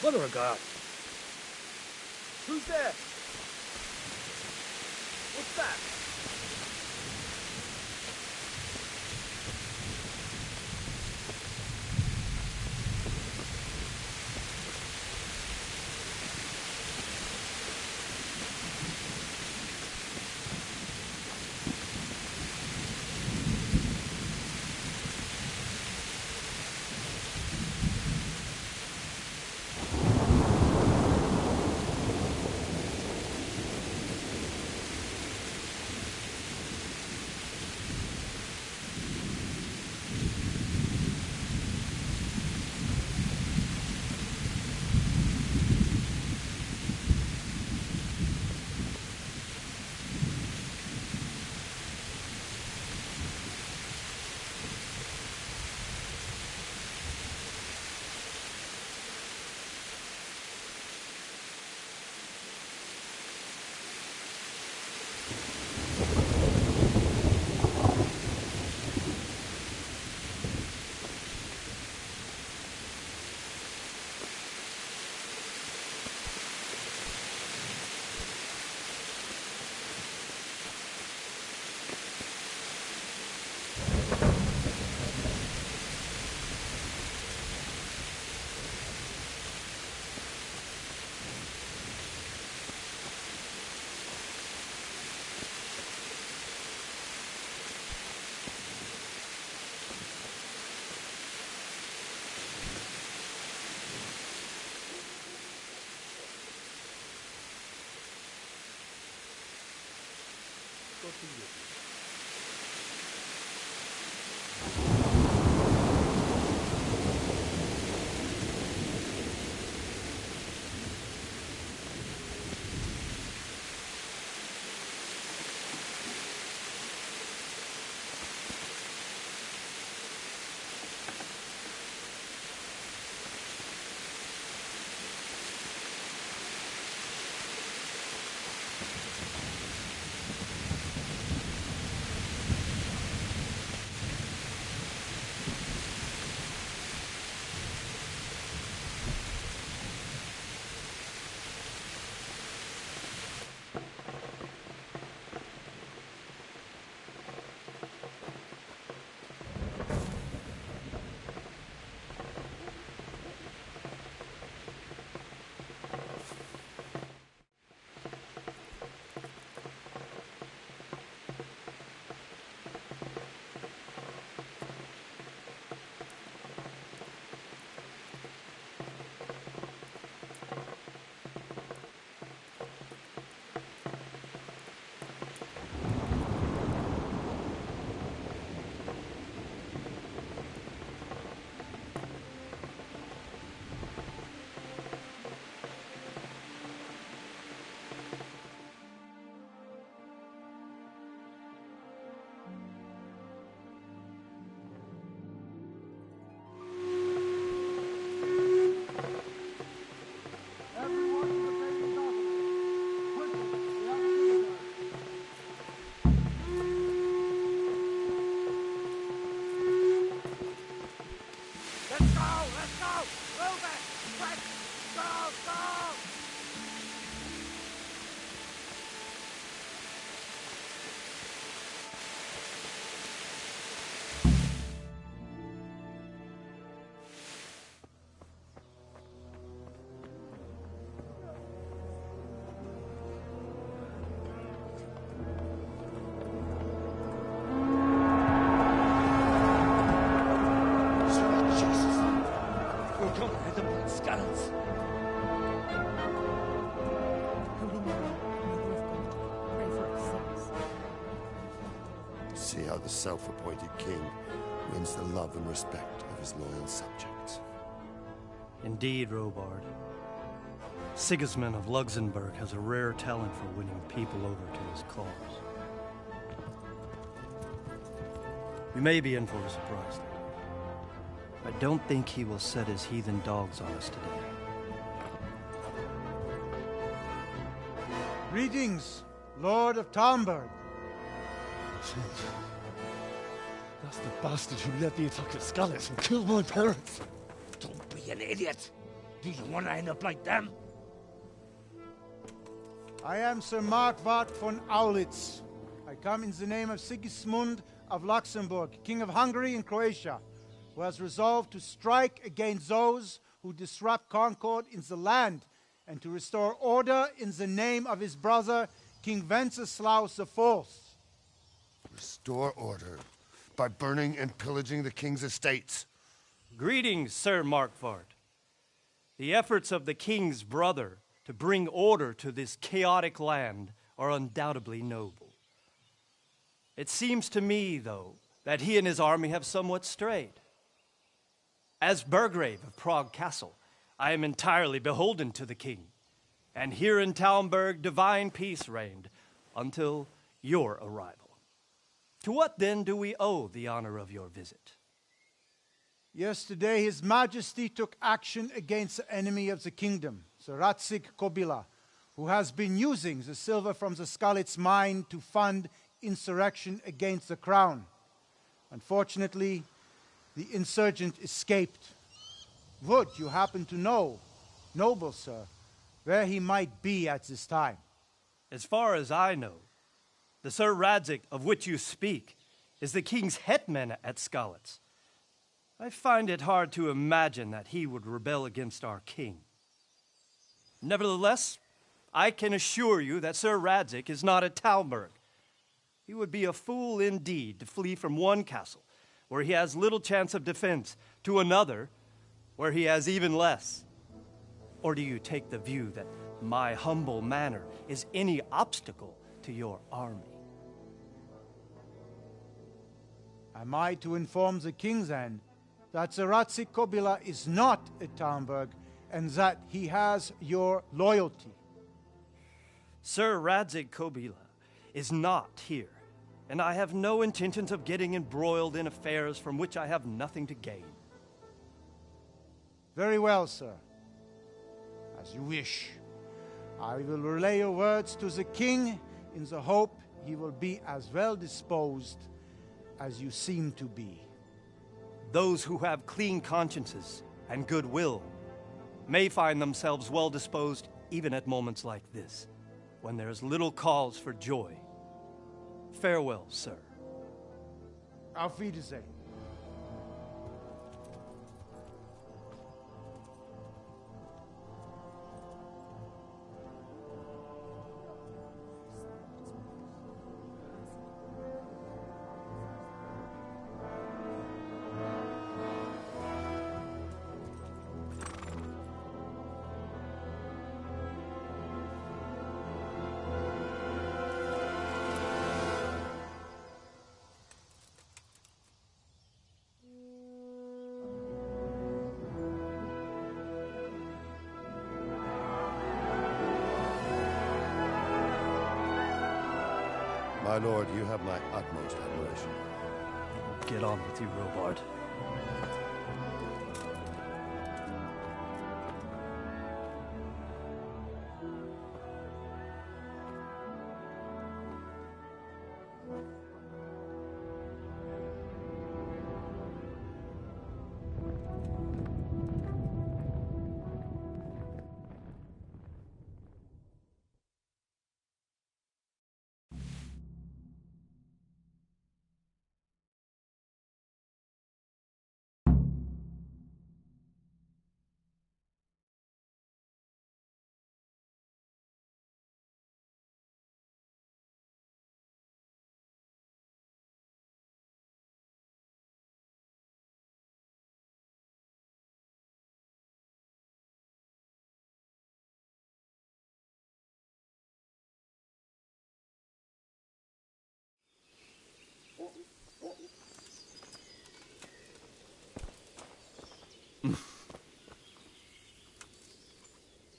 Mother of God. Who's there? What's that? See how the self-appointed king wins the love and respect of his loyal subjects. Indeed, Robard. Sigismund of Luxembourg has a rare talent for winning people over to his cause. We may be in for a surprise, though. I don't think he will set his heathen dogs on us today. Greetings, Lord of Talmberg. That's the bastard who led the attack at Scallis and killed my parents. Don't be an idiot. Do you want to end up like them? I am Sir Markwart von Aulitz. I come in the name of Sigismund of Luxembourg, King of Hungary and Croatia, who has resolved to strike against those who disrupt concord in the land and to restore order in the name of his brother, King Wenceslaus IV. Restore order by burning and pillaging the king's estates. Greetings, Sir Markwart. The efforts of the king's brother to bring order to this chaotic land are undoubtedly noble. It seems to me, though, that he and his army have somewhat strayed. As Burgrave of Prague Castle, I am entirely beholden to the king, and here in Talmberg divine peace reigned until your arrival. To what then do we owe the honor of your visit? Yesterday, His Majesty took action against the enemy of the kingdom, Sir Radzig Kobyla, who has been using the silver from the Skalitz mine to fund insurrection against the crown. Unfortunately, the insurgent escaped. Would you happen to know, noble sir, where he might be at this time? As far as I know, the Sir Radzig of which you speak is the king's hetman at Skalitz. I find it hard to imagine that he would rebel against our king. Nevertheless, I can assure you that Sir Radzig is not at Talmberg. He would be a fool indeed to flee from one castle, where he has little chance of defense, to another, where he has even less. Or do you take the view that my humble manner is any obstacle to your army? Am I to inform the king then that Sir Radzig Kobyla is not at Talmberg and that he has your loyalty? Sir Radzig Kobyla is not here, and I have no intentions of getting embroiled in affairs from which I have nothing to gain. Very well, sir. As you wish. I will relay your words to the king in the hope he will be as well disposed as you seem to be. Those who have clean consciences and goodwill may find themselves well disposed even at moments like this, when there is little cause for joy. Farewell, sir. Auf Wiedersehen. My lord, you have my utmost admiration. Get on with you, Robard.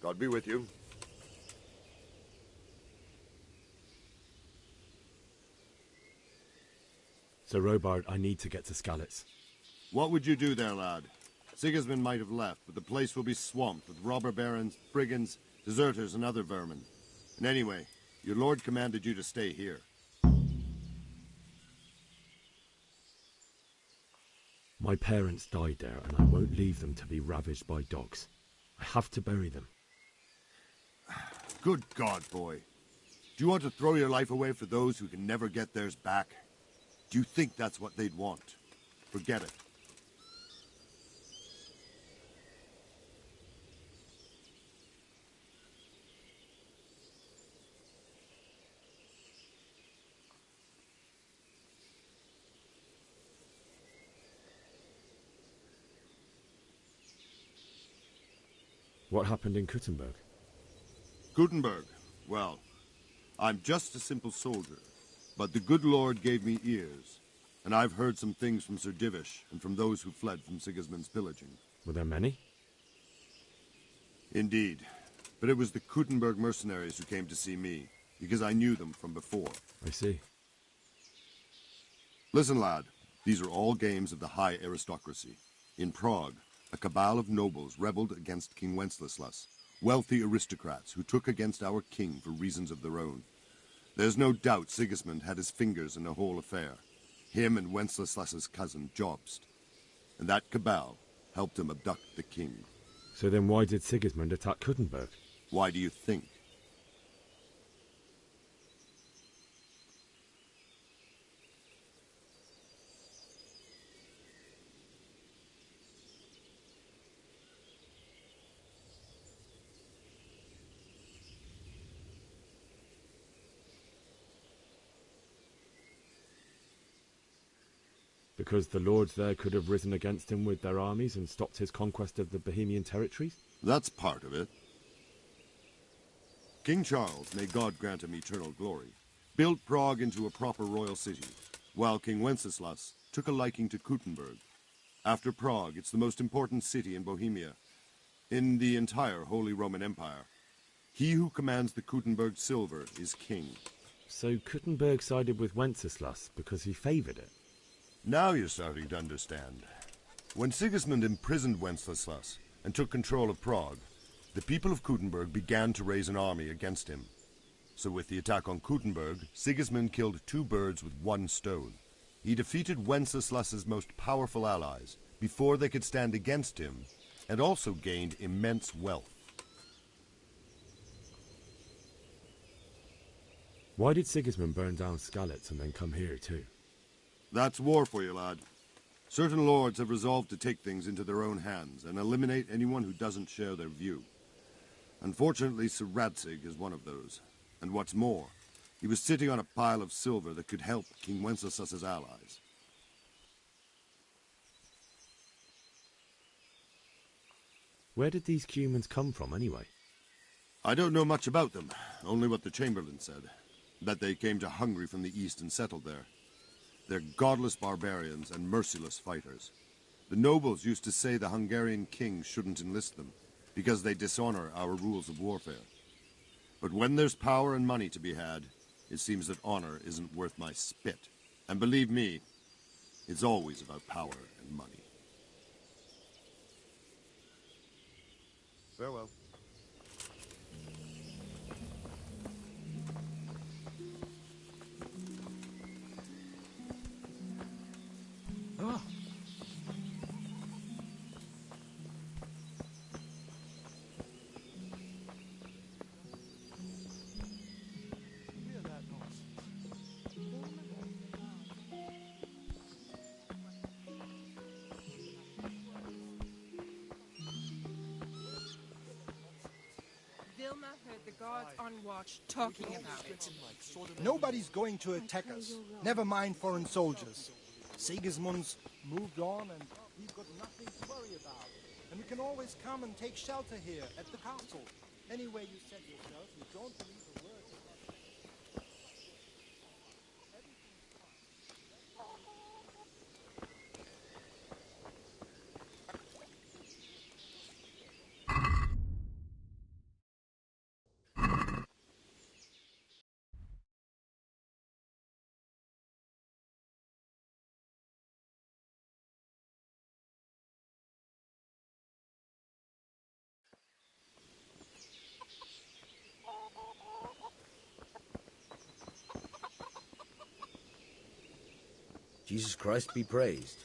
God be with you. Sir Robard, I need to get to Skalitz. What would you do there, lad? Sigismund might have left, but the place will be swamped with robber barons, brigands, deserters, and other vermin. And anyway, your lord commanded you to stay here. My parents died there, and I won't leave them to be ravaged by dogs. I have to bury them. Good God, boy. Do you want to throw your life away for those who can never get theirs back? Do you think that's what they'd want? Forget it. What happened in Kuttenberg? Gutenberg. Well, I'm just a simple soldier, but the good Lord gave me ears, and I've heard some things from Sir Divish and from those who fled from Sigismund's pillaging. Were there many? Indeed, but it was the Kuttenberg mercenaries who came to see me, because I knew them from before. I see. Listen, lad, these are all games of the high aristocracy. In Prague, a cabal of nobles rebelled against King Wenceslas, wealthy aristocrats who took against our king for reasons of their own. There's no doubt Sigismund had his fingers in the whole affair. Him and Wenceslas's cousin, Jobst. And that cabal helped him abduct the king. So then why did Sigismund attack Kuttenberg? Why do you think? Because the lords there could have risen against him with their armies and stopped his conquest of the Bohemian territories? That's part of it. King Charles, may God grant him eternal glory, built Prague into a proper royal city, while King Wenceslas took a liking to Kuttenberg. After Prague, it's the most important city in Bohemia, in the entire Holy Roman Empire. He who commands the Kuttenberg silver is king. So Kuttenberg sided with Wenceslas because he favoured it? Now you're starting to understand. When Sigismund imprisoned Wenceslas and took control of Prague, the people of Kuttenberg began to raise an army against him. So with the attack on Kuttenberg, Sigismund killed two birds with one stone. He defeated Wenceslas's most powerful allies before they could stand against him, and also gained immense wealth. Why did Sigismund burn down Skalitz and then come here too? That's war for you, lad. Certain lords have resolved to take things into their own hands and eliminate anyone who doesn't share their view. Unfortunately, Sir Radzig is one of those. And what's more, he was sitting on a pile of silver that could help King Wenceslas's allies. Where did these humans come from, anyway? I don't know much about them, only what the Chamberlain said. That they came to Hungary from the east and settled there. They're godless barbarians and merciless fighters. The nobles used to say the Hungarian king shouldn't enlist them, because they dishonor our rules of warfare. But when there's power and money to be had, it seems that honor isn't worth my spit. And believe me, it's always about power and money. Farewell. Oh. Vilma heard the guards on watch talking about it. Nobody's going to attack us. Never mind foreign soldiers. Sigismund's moved on and we've got nothing to worry about. And we can always come and take shelter here at the castle. Anyway, you said yourself, you don't believe a word about it. Jesus Christ be praised.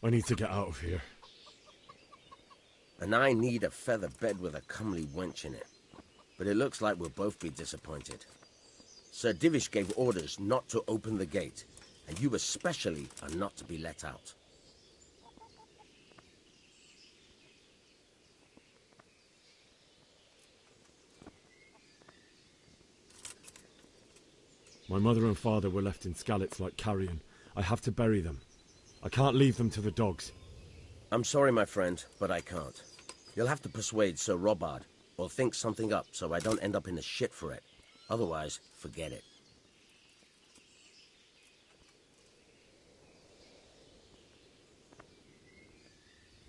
I need to get out of here. And I need a feather bed with a comely wench in it. But it looks like we'll both be disappointed. Sir Divish gave orders not to open the gate, and you especially are not to be let out. My mother and father were left in Skalitz like carrion. I have to bury them. I can't leave them to the dogs. I'm sorry, my friend, but I can't. You'll have to persuade Sir Robard, or think something up so I don't end up in the shit for it. Otherwise, forget it.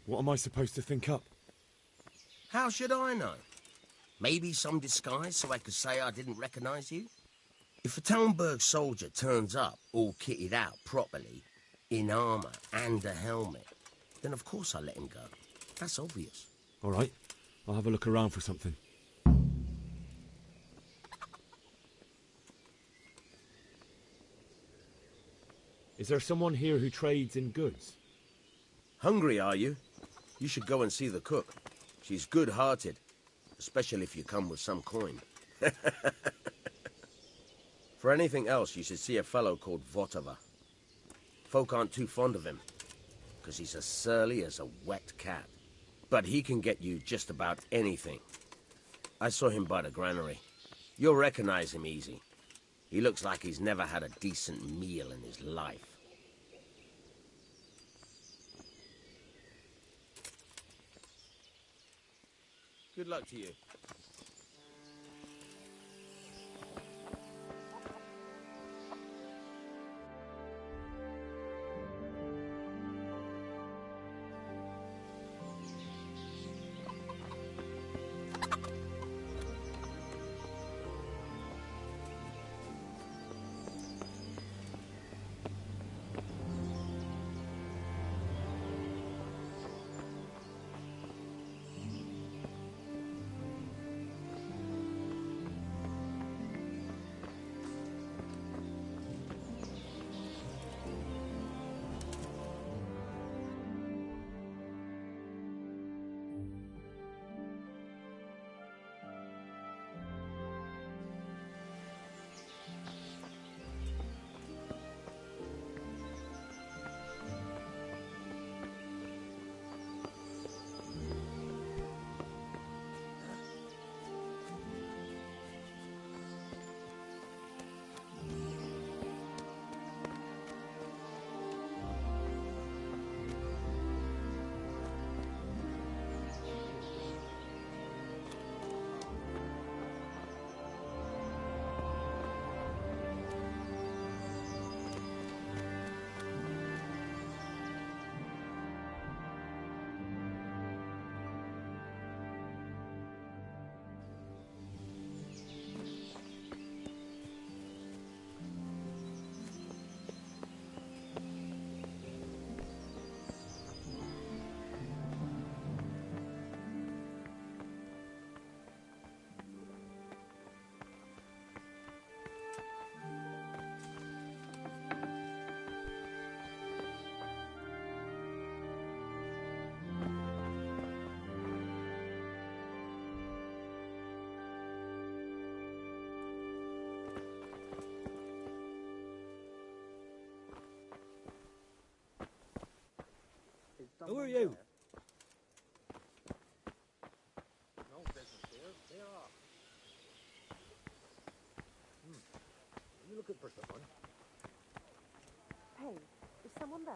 What am I supposed to think up? How should I know? Maybe some disguise so I could say I didn't recognize you? If a Talmberg soldier turns up all kitted out properly, in armor and a helmet, then of course I'll let him go. That's obvious. All right, I'll have a look around for something. Is there someone here who trades in goods? Hungry, are you? You should go and see the cook. She's good-hearted, especially if you come with some coin. For anything else, you should see a fellow called Votava. Folk aren't too fond of him, because he's as surly as a wet cat. But he can get you just about anything. I saw him by the granary. You'll recognize him easy. He looks like he's never had a decent meal in his life. Good luck to you. Who are you? No business here. They are. Are you looking for someone? Hey, is someone there?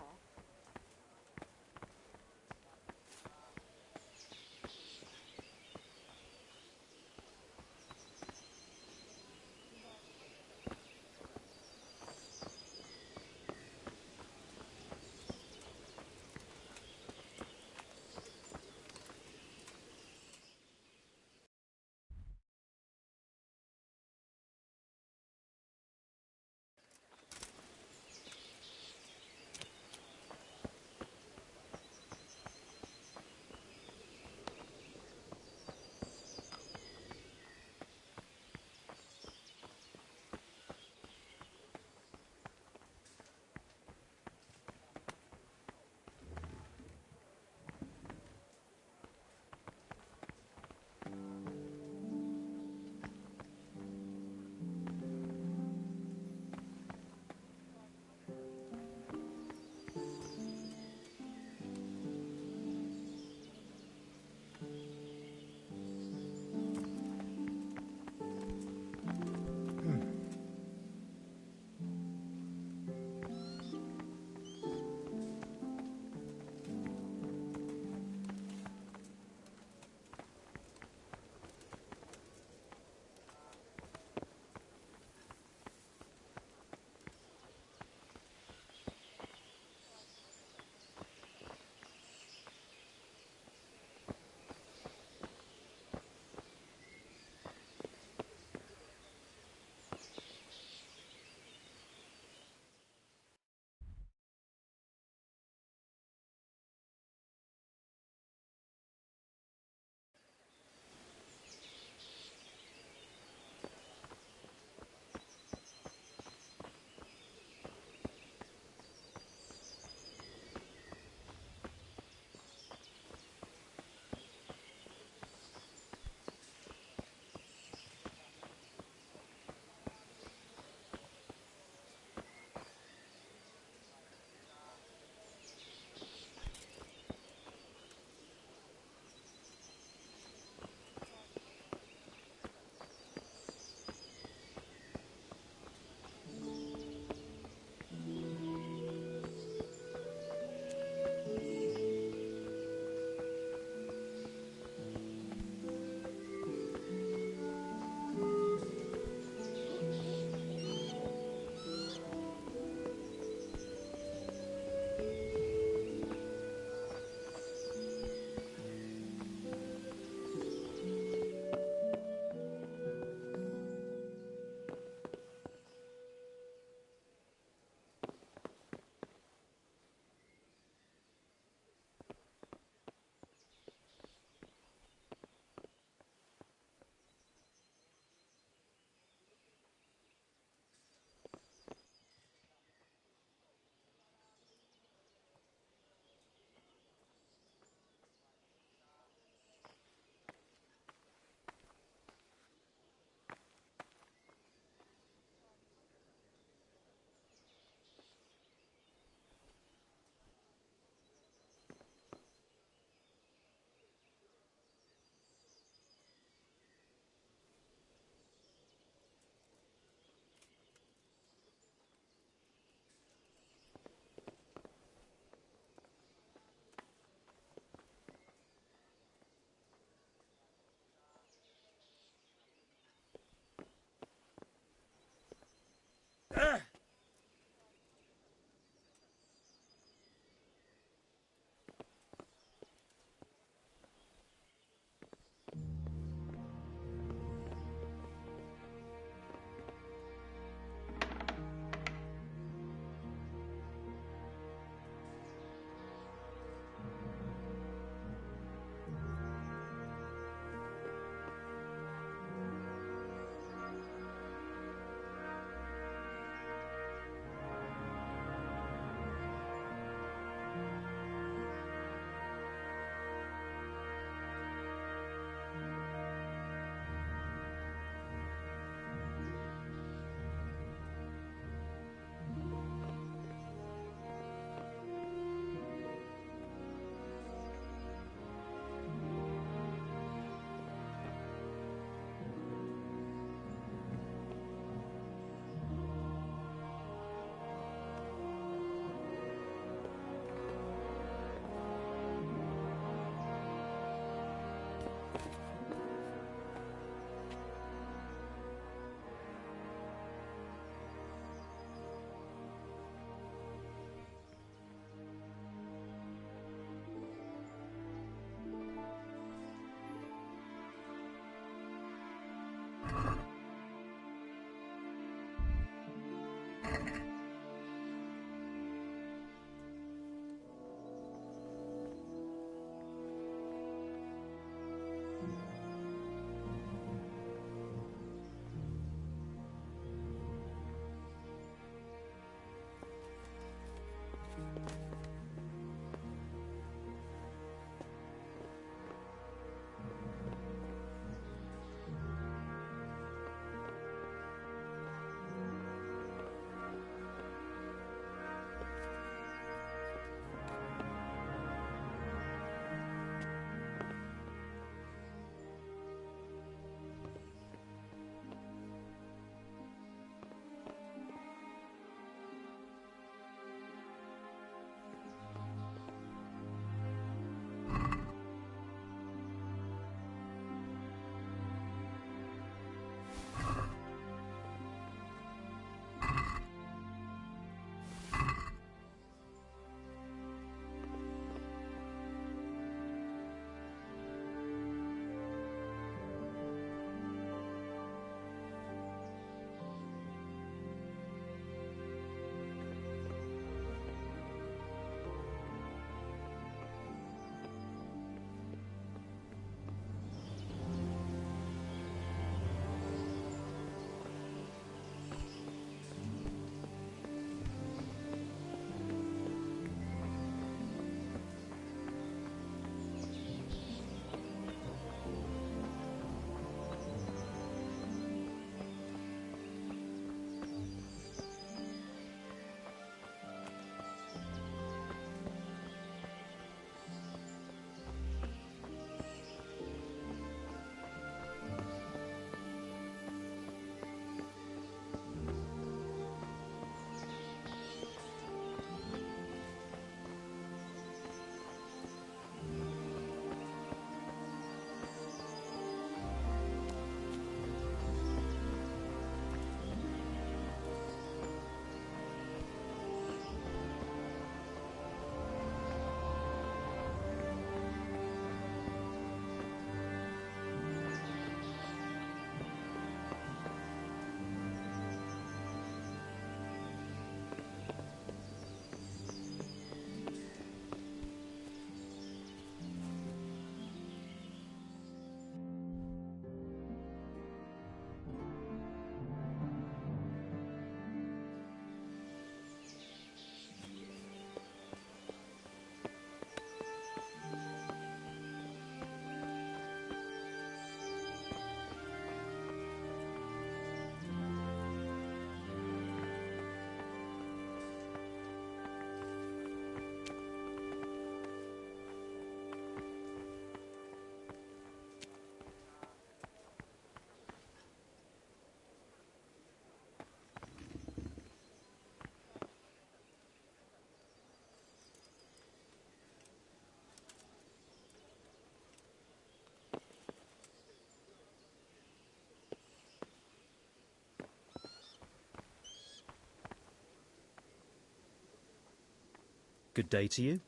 Good day to you.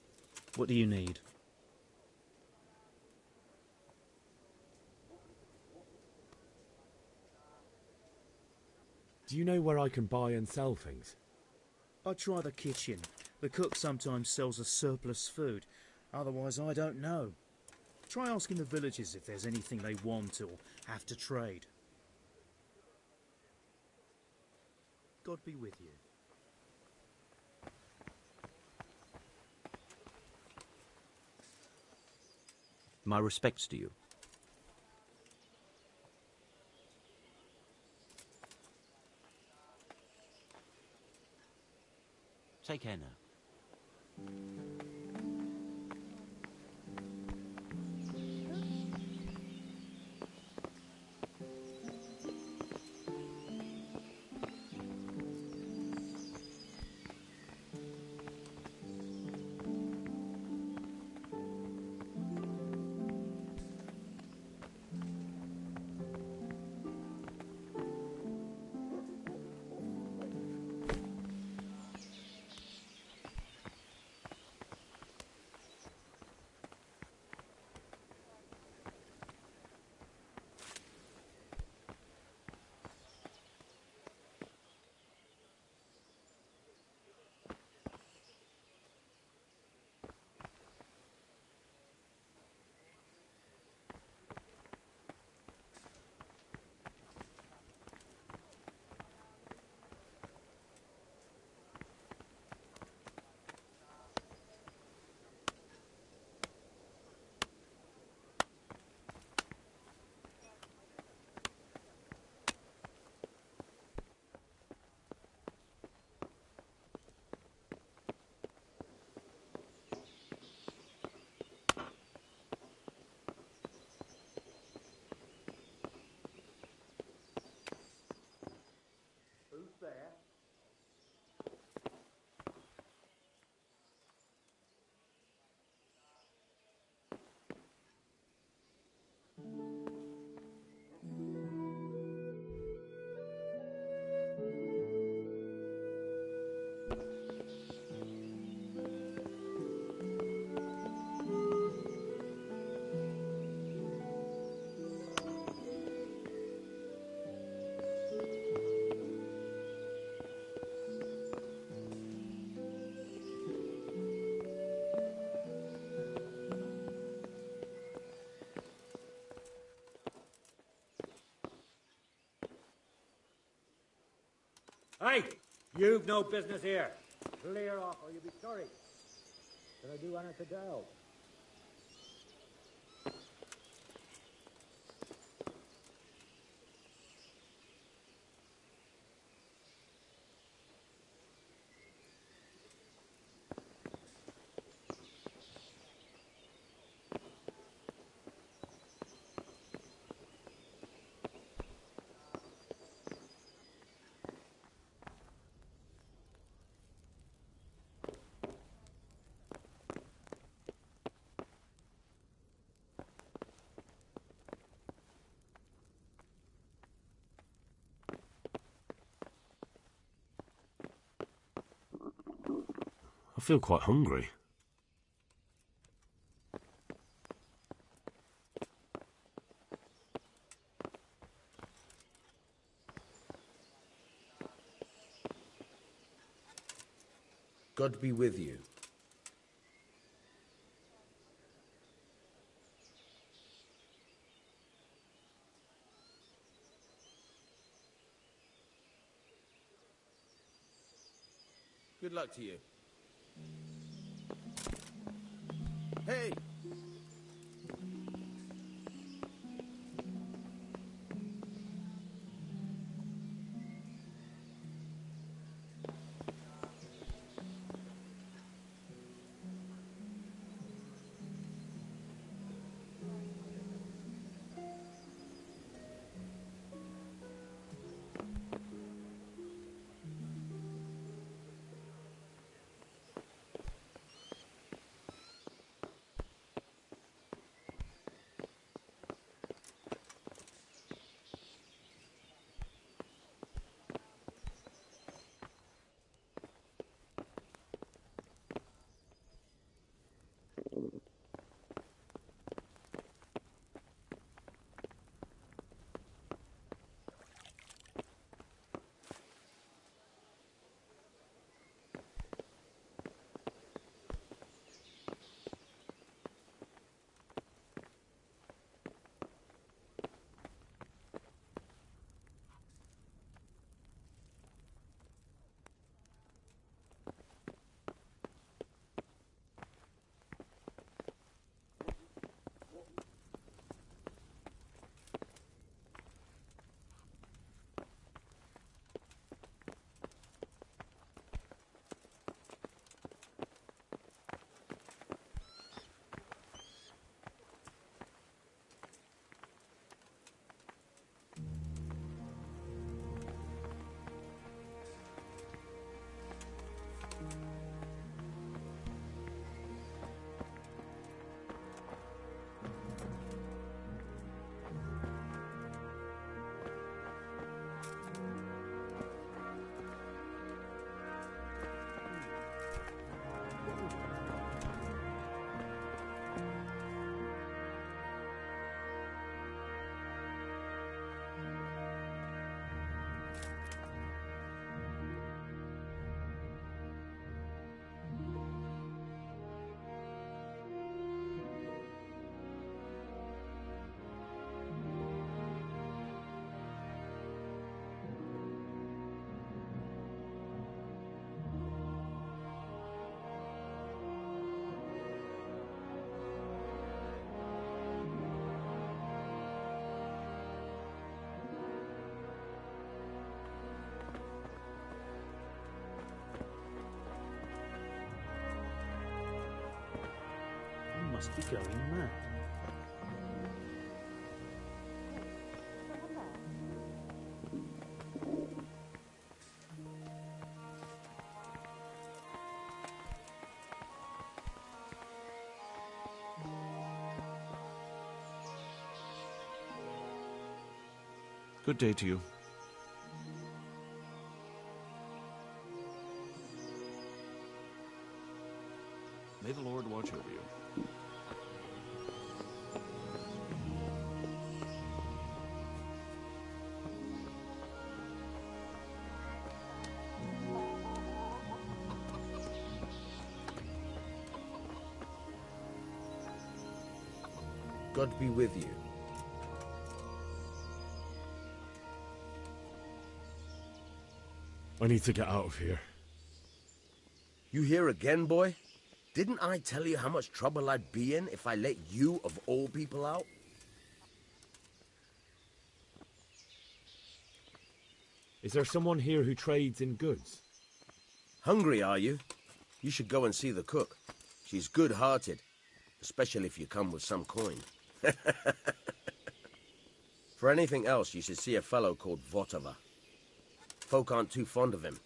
What do you need? Do you know where I can buy and sell things? I'd try the kitchen. The cook sometimes sells us surplus food. Otherwise, I don't know. Try asking the villagers if there's anything they want or have to trade. God be with you. My respects to you. Take care now. Hey! You've no business here. Clear off or you'll be sorry. Did I do anything to help? I feel quite hungry. God be with you. Good luck to you. Hey! must be going mad. Good day to you. May the Lord watch over you. God be with you. I need to get out of here. You here again, boy? Didn't I tell you how much trouble I'd be in if I let you, of all people, out? Is there someone here who trades in goods? Hungry, are you? You should go and see the cook. She's good-hearted, especially if you come with some coin. For anything else, you should see a fellow called Votava. Folk aren't too fond of him,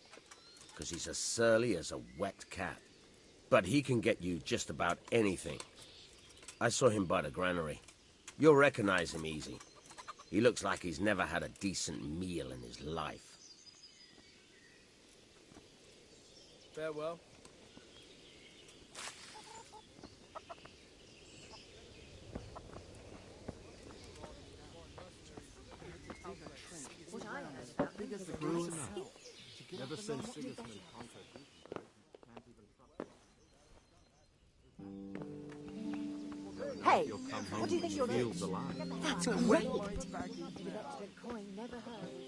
because he's as surly as a wet cat. But he can get you just about anything. I saw him by the granary. You'll recognize him easy. He looks like he's never had a decent meal in his life. Farewell. What I heard about them was True enough. Ever since Sigismund conquered Hey, you'll come what home do you think and you're feel doing? the line. That's great. The coin never heard.